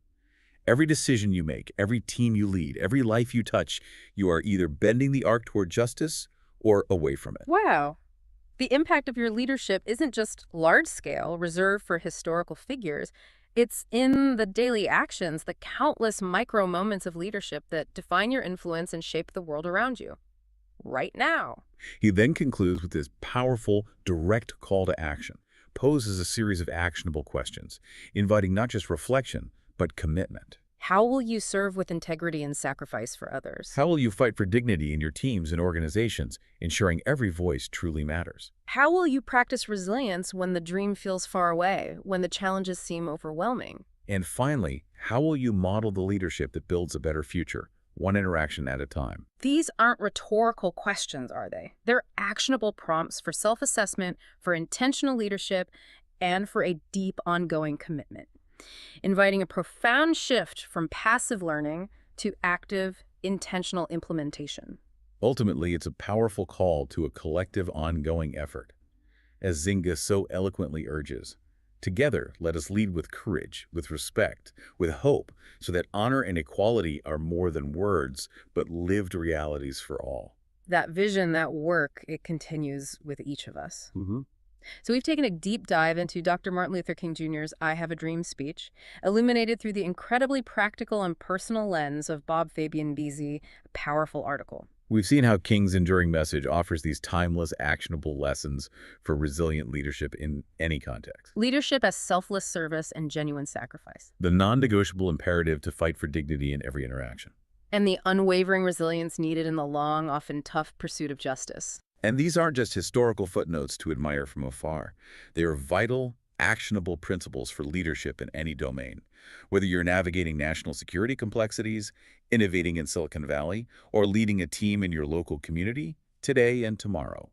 Every decision you make, every team you lead, every life you touch, you are either bending the arc toward justice or away from it. Wow. The impact of your leadership isn't just large-scale, reserved for historical figures. It's in the daily actions, the countless micro moments of leadership that define your influence and shape the world around you. Right now. He then concludes with this powerful, direct call to action, poses a series of actionable questions, inviting not just reflection, but commitment. How will you serve with integrity and sacrifice for others? How will you fight for dignity in your teams and organizations, ensuring every voice truly matters? How will you practice resilience when the dream feels far away, when the challenges seem overwhelming? And finally, how will you model the leadership that builds a better future, one interaction at a time? These aren't rhetorical questions, are they? They're actionable prompts for self-assessment, for intentional leadership, and for a deep, ongoing commitment, inviting a profound shift from passive learning to active, intentional implementation. Ultimately, it's a powerful call to a collective, ongoing effort. As Zynga so eloquently urges, together, let us lead with courage, with respect, with hope, so that honor and equality are more than words, but lived realities for all. That vision, that work, it continues with each of us. So we've taken a deep dive into Dr. Martin Luther King Jr.'s I Have a Dream speech, illuminated through the incredibly practical and personal lens of Bob Fabian Beasy, a powerful article. We've seen how King's enduring message offers these timeless, actionable lessons for resilient leadership in any context. Leadership as selfless service and genuine sacrifice. The non-negotiable imperative to fight for dignity in every interaction. And the unwavering resilience needed in the long, often tough pursuit of justice. And these aren't just historical footnotes to admire from afar. They are vital, actionable principles for leadership in any domain. Whether you're navigating national security complexities, innovating in Silicon Valley, or leading a team in your local community, today and tomorrow.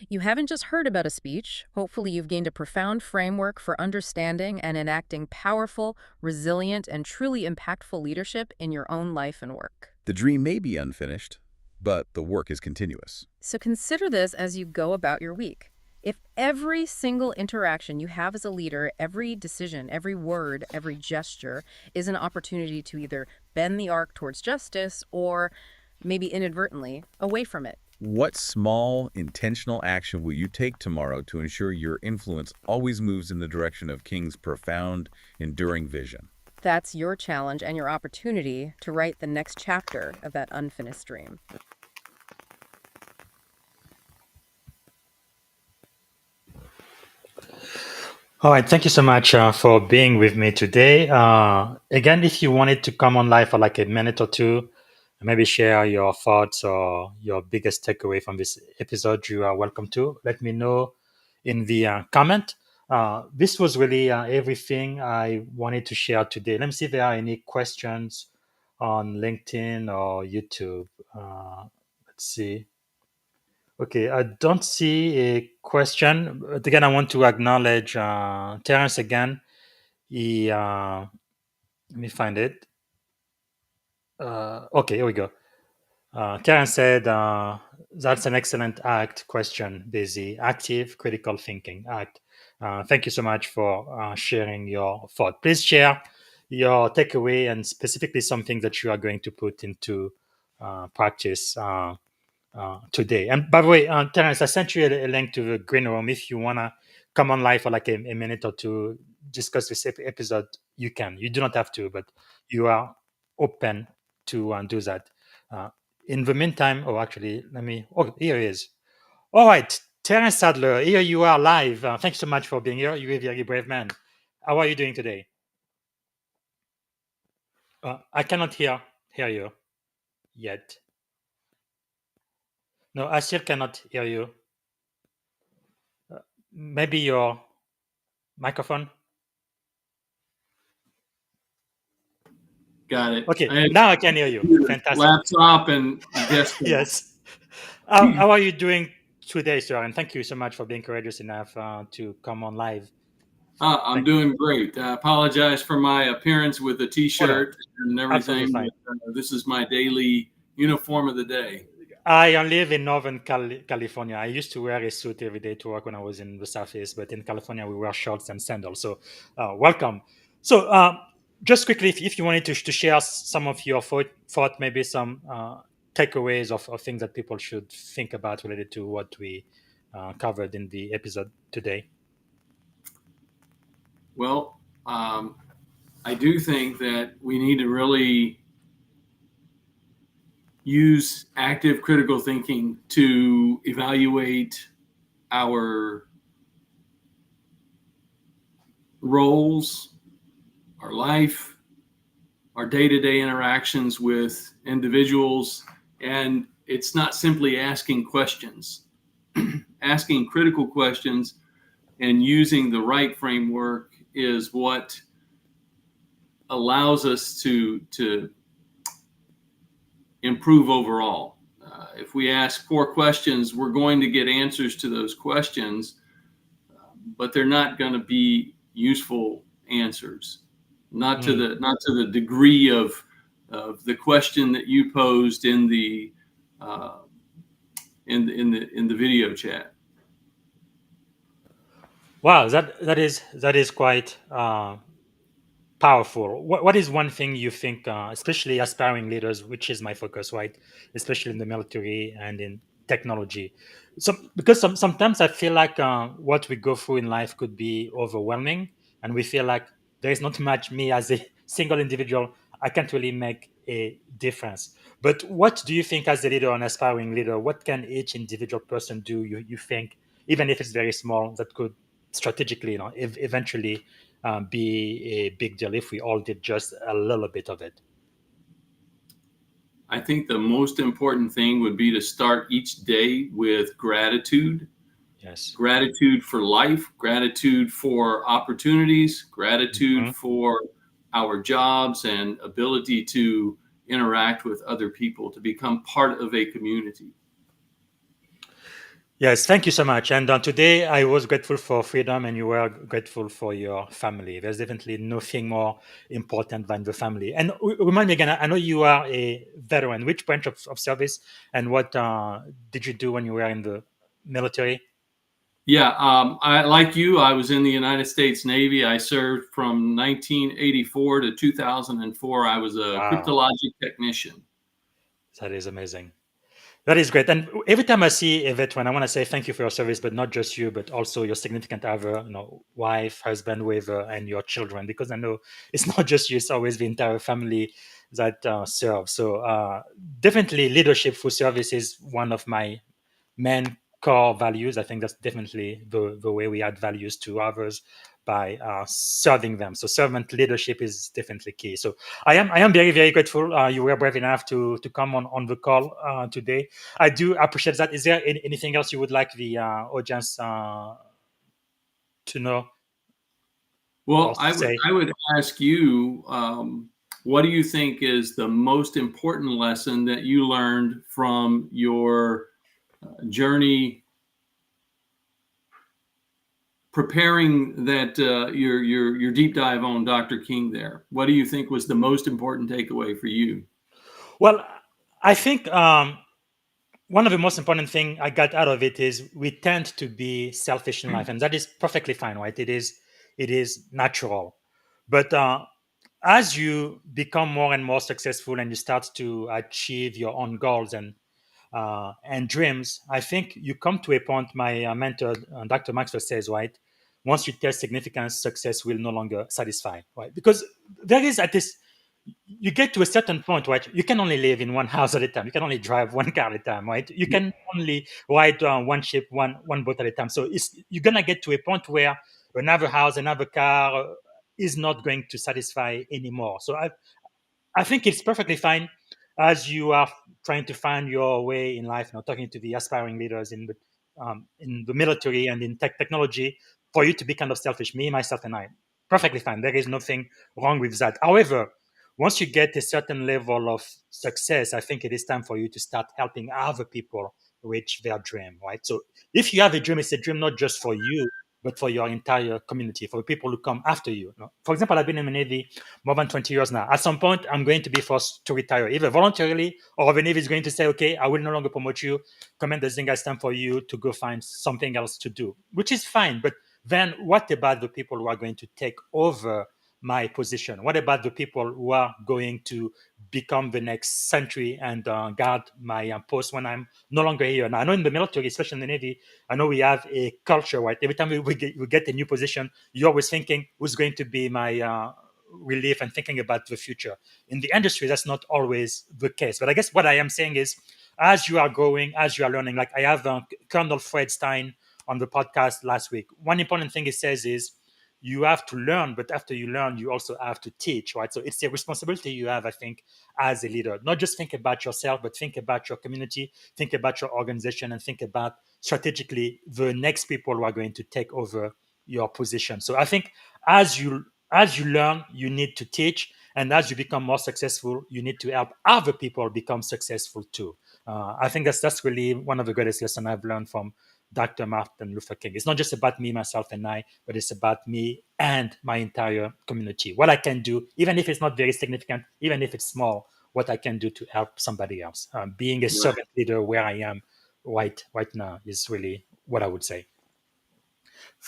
You haven't just heard about a speech. Hopefully you've gained a profound framework for understanding and enacting powerful, resilient, and truly impactful leadership in your own life and work. The dream may be unfinished, but the work is continuous. So consider this as you go about your week. If every single interaction you have as a leader, every decision, every word, every gesture is an opportunity to either bend the arc towards justice or maybe inadvertently away from it. What small, intentional action will you take tomorrow to ensure your influence always moves in the direction of King's profound, enduring vision? That's your challenge and your opportunity to write the next chapter of that unfinished dream. All right, thank you so much for being with me today. Again, if you wanted to come on live for like a minute or two, maybe share your thoughts or your biggest takeaway from this episode, you are welcome to. Let me know in the comment. This was really everything I wanted to share today. Let me see if there are any questions on LinkedIn or YouTube. Let's see. Okay, I don't see a question. But again, I want to acknowledge Terence again. Let me find it. Okay, here we go. Terence said, that's an excellent act question, Busy. Active critical thinking act. Thank you so much for sharing your thought. Please share your takeaway and specifically something that you are going to put into practice today. And by the way, Terence, I sent you a link to the green room. If you want to come on live for like a minute or two, discuss this episode, you can. You do not have to, but you are open to do that. In the meantime, actually, here he is. All right, Terence Sadler, here you are live. Thanks so much for being here. You're a very brave man. How are you doing today? I cannot hear you yet. No, I still cannot hear you. Maybe you're Microphone. Got it. Okay, I had now I can hear you. Fantastic. laptop and desktop. Yes. How are you doing today, sir? And thank you so much for being courageous enough to come on live. I'm Thank doing great. I apologize for my appearance with a Oh, no, t-shirt and absolutely everything. fine. But, this is my daily uniform of the day. I live in Northern California. I used to wear a suit every day to work when I was in the Southeast, but in California, we wear shorts and sandals. So, welcome. So, just quickly, if you wanted to share some of your thought, maybe some takeaways of things that people should think about related to what we covered in the episode today. Well, I do think that we need to really use active critical thinking to evaluate our roles, our life, our day-to-day interactions with individuals. And it's not simply asking questions. Asking critical questions and using the right framework is what allows us to improve overall. If we ask poor questions, we're going to get answers to those questions, but they're not going to be useful answers. Not to the degree of the question that you posed in the uh, in the video chat. Wow, that is quite powerful. What is one thing you think, especially aspiring leaders, which is my focus, right? Especially in the military and in technology. So, because sometimes I feel like what we go through in life could be overwhelming, and we feel like there is not much me as a single individual. I can't really make a difference. But what do you think, as a leader, an aspiring leader, what can each individual person do? You think, even if it's very small, that could strategically, eventually be a big deal if we all did just a little bit of it. I think the most important thing would be to start each day with gratitude. Yes. Gratitude for life, gratitude for opportunities, gratitude Mhm. for our jobs and ability to interact with other people, to become part of a community. Yes, thank you so much. And today I was grateful for freedom, and you were grateful for your family. There's definitely nothing more important than the family. And remind me again, I know you are a veteran. Which branch of service, and what did you do when you were in the military? Yeah, I like you. I was in the United States Navy. I served from 1984 to 2004. I was a Wow, cryptologic technician. that is amazing. That is great. And every time I see a veteran, I want to say thank you for your service, but not just you, but also your significant other, wife, husband, whoever, and your children, because I know it's not just you, it's always the entire family that serve. So definitely leadership through service is one of my main core values. I think that's definitely the way we add values to others by serving them. So servant leadership is definitely key. So I am very very grateful you were brave enough to come on the call today. I do appreciate that. Is there anything else you would like the audience to know or Well, say? I would ask you, what do you think is the most important lesson that you learned from your journey preparing that your deep dive on Dr. King there? What do you think was the most important takeaway for you? Well, I think one of the most important thing I got out of it is we tend to be selfish in life, and that is perfectly fine, right? It is natural, but as you become more and more successful and you start to achieve your own goals and dreams, I think you come to a point. My mentor, Dr. Maxwell, says, right, once you taste significance, success will no longer satisfy, right? Because there is at this you get to a certain point, right? You can only live in one house at a time. You can only drive one car at a time, right? You can only ride one ship, one boat at a time. So you're gonna get to a point where another house, another car is not going to satisfy anymore. So I think it's perfectly fine as you are trying to find your way in life. Talking to the aspiring leaders in the military and in technology, for you to be kind of selfish, me, myself, and I. Perfectly fine. There is nothing wrong with that. However, once you get a certain level of success, I think it is time for you to start helping other people reach their dream, right? So if you have a dream, it's a dream not just for you, but for your entire community, for the people who come after you. For example, I've been in the Navy more than 20 years now. At some point, I'm going to be forced to retire, either voluntarily or the Navy is going to say, okay, I will no longer promote you. Commander Zinga, it's time for you to go find something else to do, which is fine. But then what about the people who are going to take over my position? What about the people who are going to become the next century and guard my post when I'm no longer here? Now, I know in the military, especially in the Navy, I know we have a culture, right? Every time we get a new position, you're always thinking, who's going to be my relief, and thinking about the future. In the industry, that's not always the case. But I guess what I am saying is, as you are growing, as you are learning, like I have Colonel Fred Stein on the podcast last week. One important thing he says is, you have to learn, but after you learn, you also have to teach, right? So it's a responsibility you have, I think, as a leader. Not just think about yourself, but think about your community, think about your organization, and think about strategically the next people who are going to take over your position. So I think as you learn, you need to teach, and as you become more successful, you need to help other people become successful too. I think that's really one of the greatest lessons I've learned from Dr. Martin Luther King. It's not just about me, myself, and I, but it's about me and my entire community. What I can do, even if it's not very significant, even if it's small, what I can do to help somebody else. Being a servant leader where I am right now is really what I would say.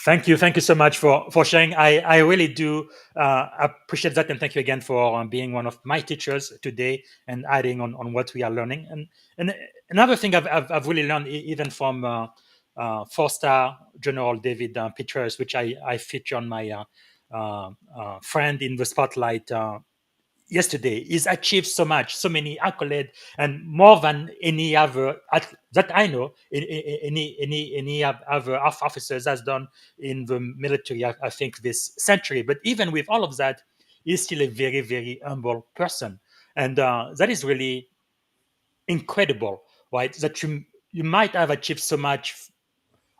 Thank you so much for sharing. I really do appreciate that, and thank you again for being one of my teachers today and adding on what we are learning. And another thing I've really learned even from 4-star General David Petraeus, which I feature on my friend in the spotlight yesterday. He's achieved so much, so many accolades, and more than any other that I know, any other officers has done in the military, I think, this century. But even with all of that, he's still a very, very humble person, and that is really incredible, right? That you might have achieved so much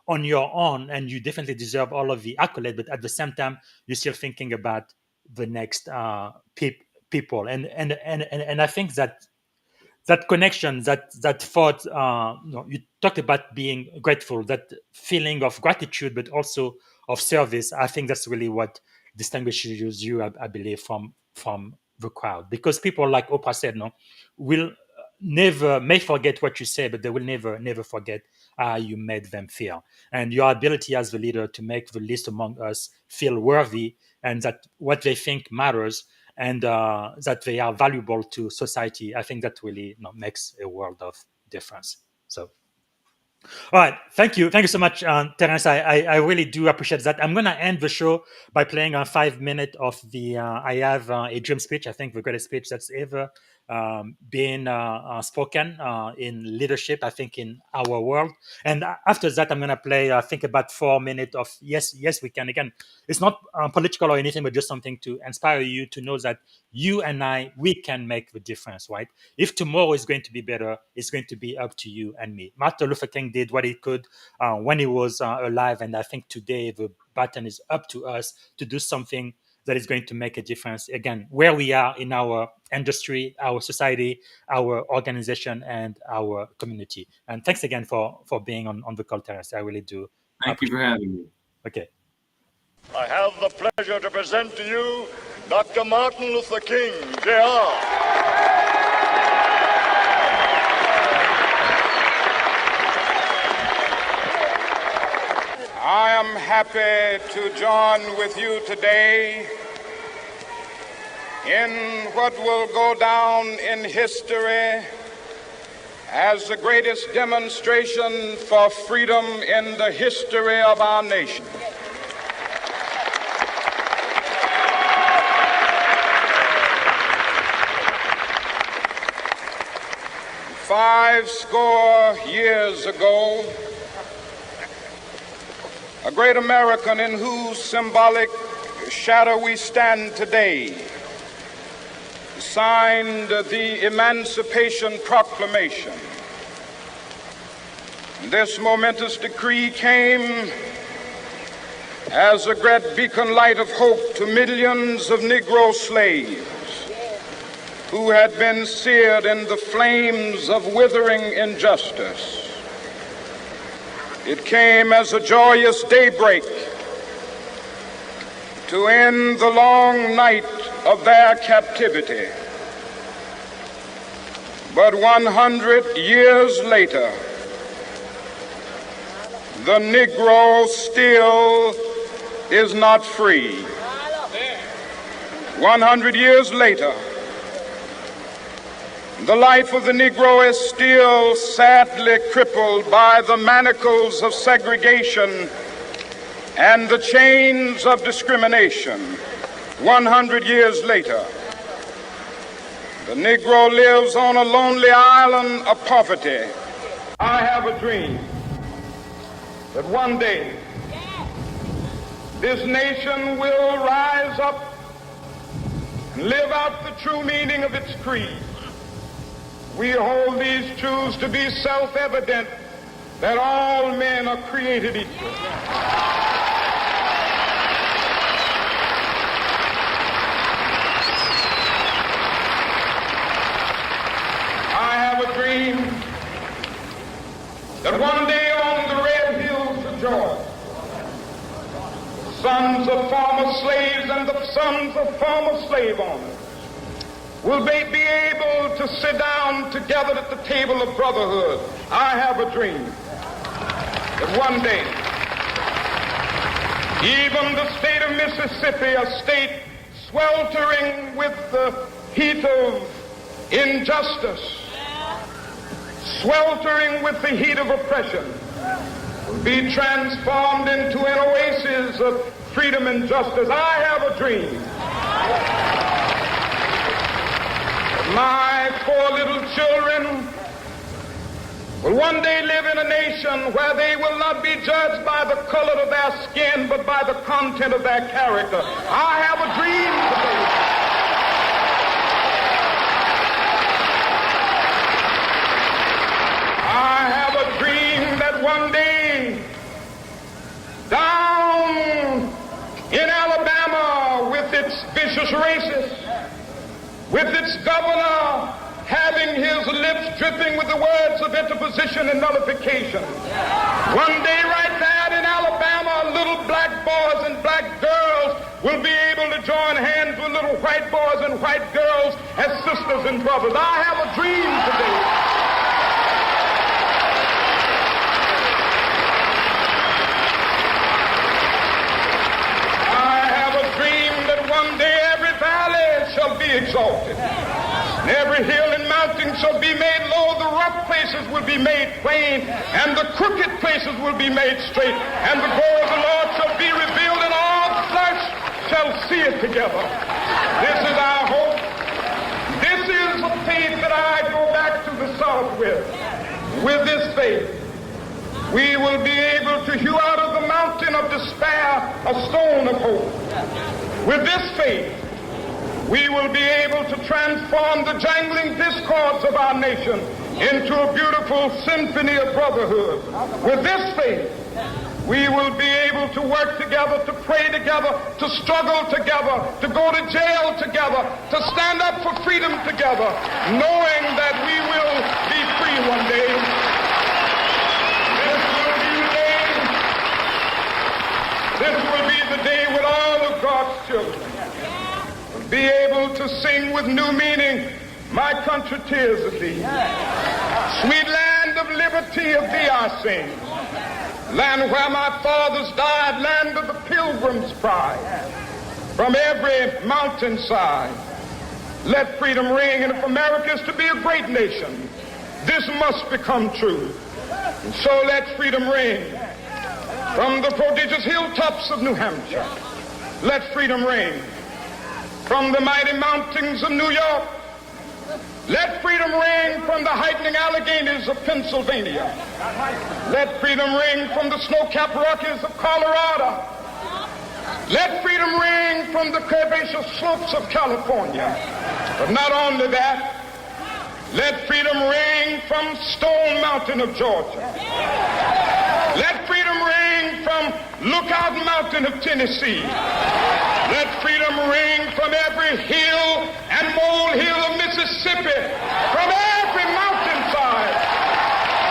on your own, and you definitely deserve all of the accolade, but at the same time, you're still thinking about the next people, and I think that connection, that thought, you talked about being grateful, that feeling of gratitude, but also of service. I think that's really what distinguishes you, I believe, from the crowd, because people, like Oprah said, will may forget what you say, but they will never forget how you made them feel. And your ability as the leader to make the least among us feel worthy, and that what they think matters, and that they are valuable to society, I think that really makes a world of difference. So, all right, thank you so much, Terence. I really do appreciate that. I'm gonna end the show by playing 5 minutes of the I have a dream speech. I think the greatest speech that's ever been spoken in leadership, I think, in our world. And after that, I'm gonna play I think about 4 minutes of yes we can. Again, it's not political or anything, but just something to inspire you to know that you and we can make the difference, right? If tomorrow is going to be better, it's going to be up to you and me. Martin Luther King did what he could when he was alive, and I think today the baton is up to us to do something that is going to make a difference, again, where we are in our industry, our society, our organization, and our community. And thanks again for being on the call, Terence. I really do. Thank you for having me. Okay. I have the pleasure to present to you Dr. Martin Luther King, Jr. I am happy to join with you today in what will go down in history as the greatest demonstration for freedom in the history of our nation. Five score years ago, a great American in whose symbolic shadow we stand today signed the Emancipation Proclamation. This momentous decree came as a great beacon light of hope to millions of Negro slaves who had been seared in the flames of withering injustice. It came as a joyous daybreak to end the long night of their captivity. But 100 years later, the Negro still is not free. 100 years later, the life of the Negro is still sadly crippled by the manacles of segregation and the chains of discrimination. 100 years later, the Negro lives on a lonely island of poverty. I have a dream that one day this nation will rise up and live out the true meaning of its creed. We hold these truths to be self-evident, that all men are created equal. I have a dream that one day on the red hills of Georgia, sons of former slaves and the sons of former slave owners will they be able to sit down together at the table of brotherhood. I have a dream that one day, even the state of Mississippi, a state sweltering with the heat of injustice, sweltering with the heat of oppression, will be transformed into an oasis of freedom and justice. I have a dream. My 4 little children will one day live in a nation where they will not be judged by the color of their skin, but by the content of their character. I have a dream today. I have a dream that one day, down in Alabama, with its vicious racists, with its governor having his lips dripping with the words of interposition and nullification. One day right there in Alabama, little black boys and black girls will be able to join hands with little white boys and white girls as sisters and brothers. I have a dream today. I have a dream that one day every valley shall be exalted, and every hill and mountain shall be made low. The rough places will be made plain, and the crooked places will be made straight, and the glory of the Lord shall be revealed, and all flesh shall see it together. This is our hope. This is the faith that I go back to the South with. With this faith, we will be able to hew out of the mountain of despair a stone of hope. With this faith, we will be able to transform the jangling discords of our nation into a beautiful symphony of brotherhood. With this faith, we will be able to work together, to pray together, to struggle together, to go to jail together, to stand up for freedom together, knowing that we will be free one day. This will be the day when all of God's children be able to sing with new meaning, my country, tears of thee. Sweet land of liberty, of thee I sing. Land where my fathers died, land of the pilgrim's pride. From every mountainside, let freedom ring. And if America is to be a great nation, this must become true. And so let freedom ring. From the prodigious hilltops of New Hampshire, let freedom ring. From the mighty mountains of New York, let freedom ring. From the heightening Alleghenies of Pennsylvania, let freedom ring. From the snow-capped Rockies of Colorado, let freedom ring. From the curvaceous slopes of California. But not only that, Let freedom ring from Stone Mountain of Georgia. Let freedom ring from Lookout Mountain of Tennessee. Let freedom ring from every hill and molehill of Mississippi, from every mountainside.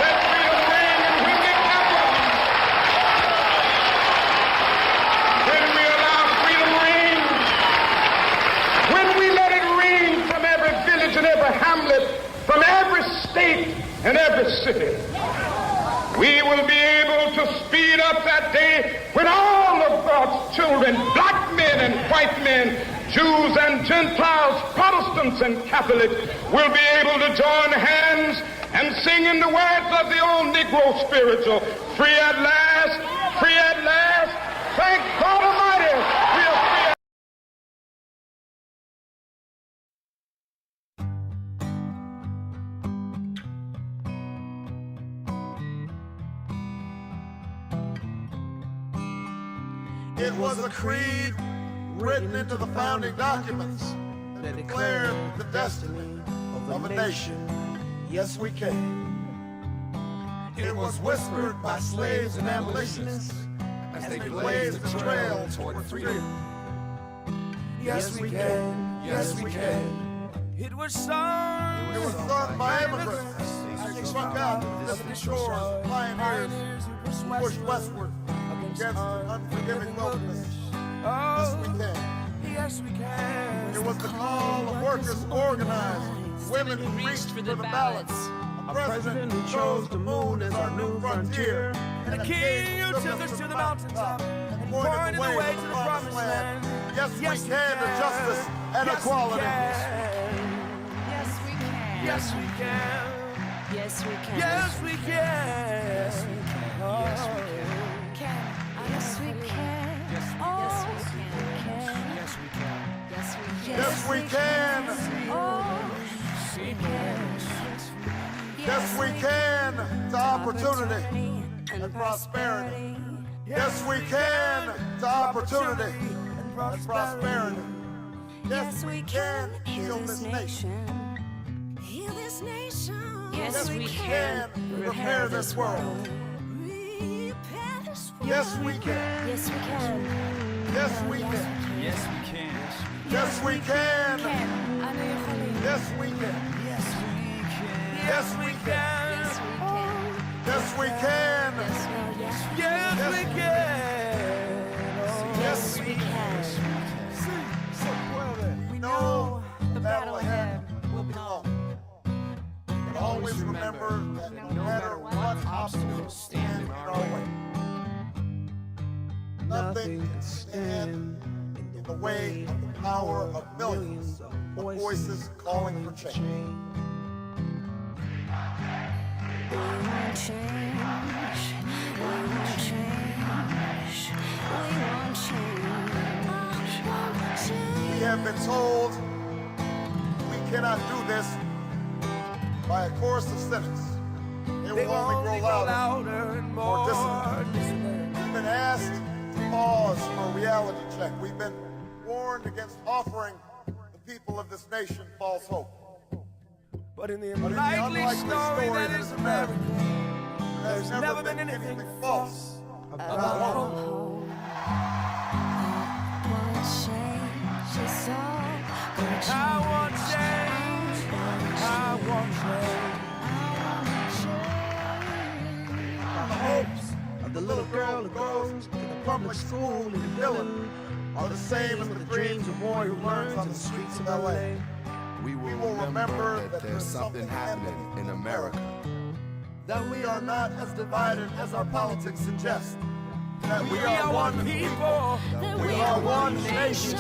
Let freedom ring in Whitney Capital. When we allow freedom ring, when we let it ring from every village and every hamlet, from every state and every city, we will be able to speed up that day when all of God's children, black men and white men, Jews and Gentiles, Protestants and Catholics, will be able to join hands and sing in the words of the old Negro spiritual, free at last, free at last, thank God Almighty, we are free. It was a creed written into the founding documents that declared the destiny of a nation. Yes, we can. It was whispered by slaves and abolitionists as they blazed the trail toward freedom. Yes, we can. Yes, we can. It was sung. It was sung by immigrants as they struck out the distant shores of pioneers who pushed westward against unforgiving wilderness. Yes, we can. Yes, we can. It was the call of workers organized, women who reached for the ballots, a president who chose the moon as our new frontier, And the king who took us to the mountaintop and pointed the way to the promised land. Yes, we can to justice and equality. Yes, we can. Yes, we can. Yes, we can. Yes, we can. Yes, we can. Oh. Yes, we can. Yes, we can. Yes, we Oh, can. Yes, we can. yes, we can. Yes, we can. Oh, Yes, we can to opportunity and prosperity. Yes, we can to opportunity and prosperity. Yes, we can heal this nation. Heal this nation. Yes, we can repair this world. Repair this world. Yes, we can. Yes, we can. Yes, we can. Yes, we can. Yes, we can. I know you're holy. Yes, we can. Yes, we can. Yes, we can. Yes, we can. Yes, we can. Yes, we can. We know the battle ahead will be long. But always remember that no matter what obstacles stand in our way, nothing can stand in the way of the power of millions of voices calling for change. We want change. We want change. We want change. We have been told we cannot do this by a chorus of cynics. They will only grow louder and more disciplined. We've been asked to pause for a reality check. We've been warned against offering the people of this nation false hope. But in the unlikely story that is America, there's never been anything false about hope. I want change. I want change. The hopes of the little girl who goes to the public school in Dillon are the same as the dreams of a boy who learns on the streets of L.A. We will remember that there's something happening in America. That we are not as divided as our politics suggest. That we are one people. We are one nation.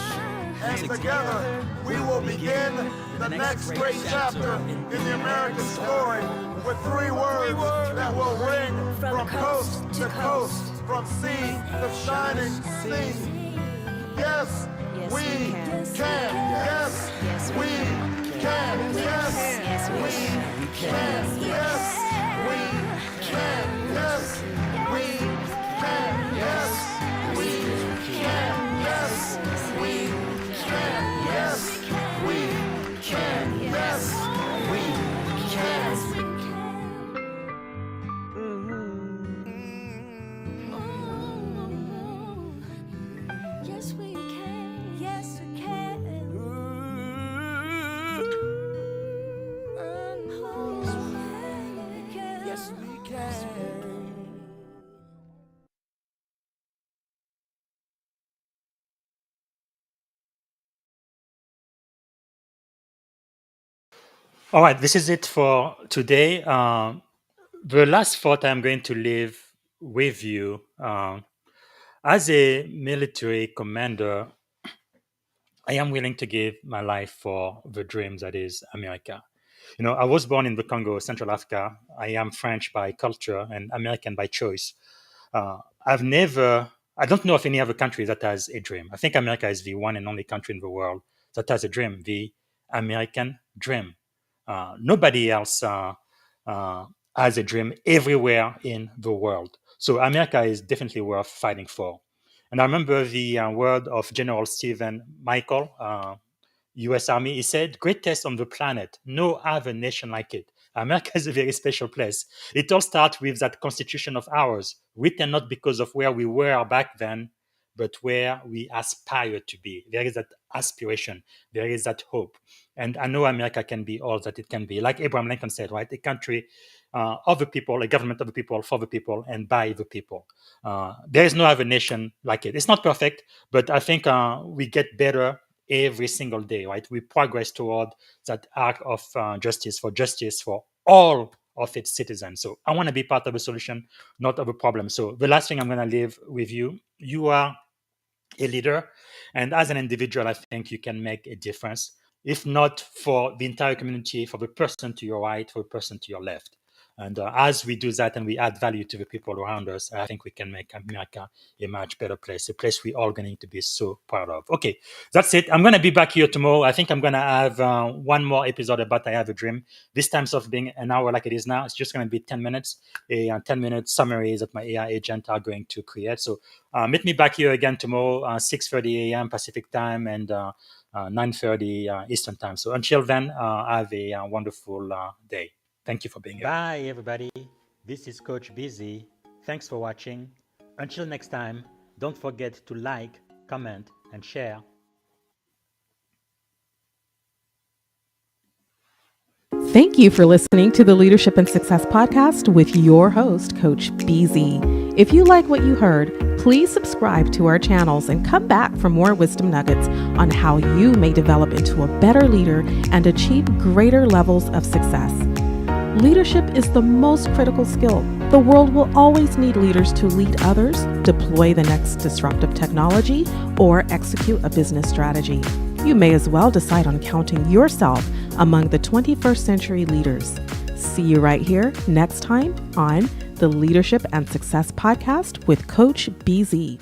And together we will begin the next great chapter in the American story with three words that will ring from coast to coast, from sea to shining sea. Yes, we can. Yes, we can. Yes, we can. Yes, we can. Yes, we can. Yes, we can. Yes, we can. Yes, we can. Yes, we can. All right, this is it for today. The last thought I'm going to leave with you as a military commander, I am willing to give my life for the dream that is America. You know, I was born in the Congo, Central Africa. I am French by culture and American by choice. I don't know of any other country that has a dream. I think America is the one and only country in the world that has a dream, the American dream. Nobody else uh, has a dream everywhere in the world. So America is definitely worth fighting for. And I remember the word of General Stephen Michael, US Army. He said, greatest on the planet, no other nation like it. America is a very special place. It all starts with that constitution of ours, written not because of where we were back then, but where we aspire to be. There is that aspiration. There is that hope. And I know America can be all that it can be. Like Abraham Lincoln said, right? A country of the people, a government of the people, for the people, and by the people. There is no other nation like it. It's not perfect, but I think we get better every single day, right? We progress toward that arc of justice for all of its citizens. So I want to be part of the solution, not of a problem. So the last thing I'm going to leave with you, you are a leader. And as an individual, I think you can make a difference, if not for the entire community, for the person to your right, for the person to your left. And as we do that and we add value to the people around us, I think we can make America a much better place, a place we all going to be so proud of. Okay, that's it. I'm going to be back here tomorrow. I think I'm going to have one more episode about I Have a Dream. This time, instead of being an hour like it is now, it's just going to be 10 minutes, a 10-minute summary that my AI agent are going to create. So meet me back here again tomorrow, 6:30 a.m. Pacific time and 9:30 Eastern time. So until then, have a wonderful day. Thank you for being here. Bye, everybody. This is Coach Busy. Thanks for watching. Until next time, don't forget to like, comment, and share. Thank you for listening to the Leadership and Success Podcast with your host, Coach BZ. If you like what you heard, please subscribe to our channels and come back for more wisdom nuggets on how you may develop into a better leader and achieve greater levels of success. Leadership is the most critical skill. The world will always need leaders to lead others, deploy the next disruptive technology, or execute a business strategy. You may as well decide on counting yourself among the 21st century leaders. See you right here next time on the Leadership and Success Podcast with Coach BZ.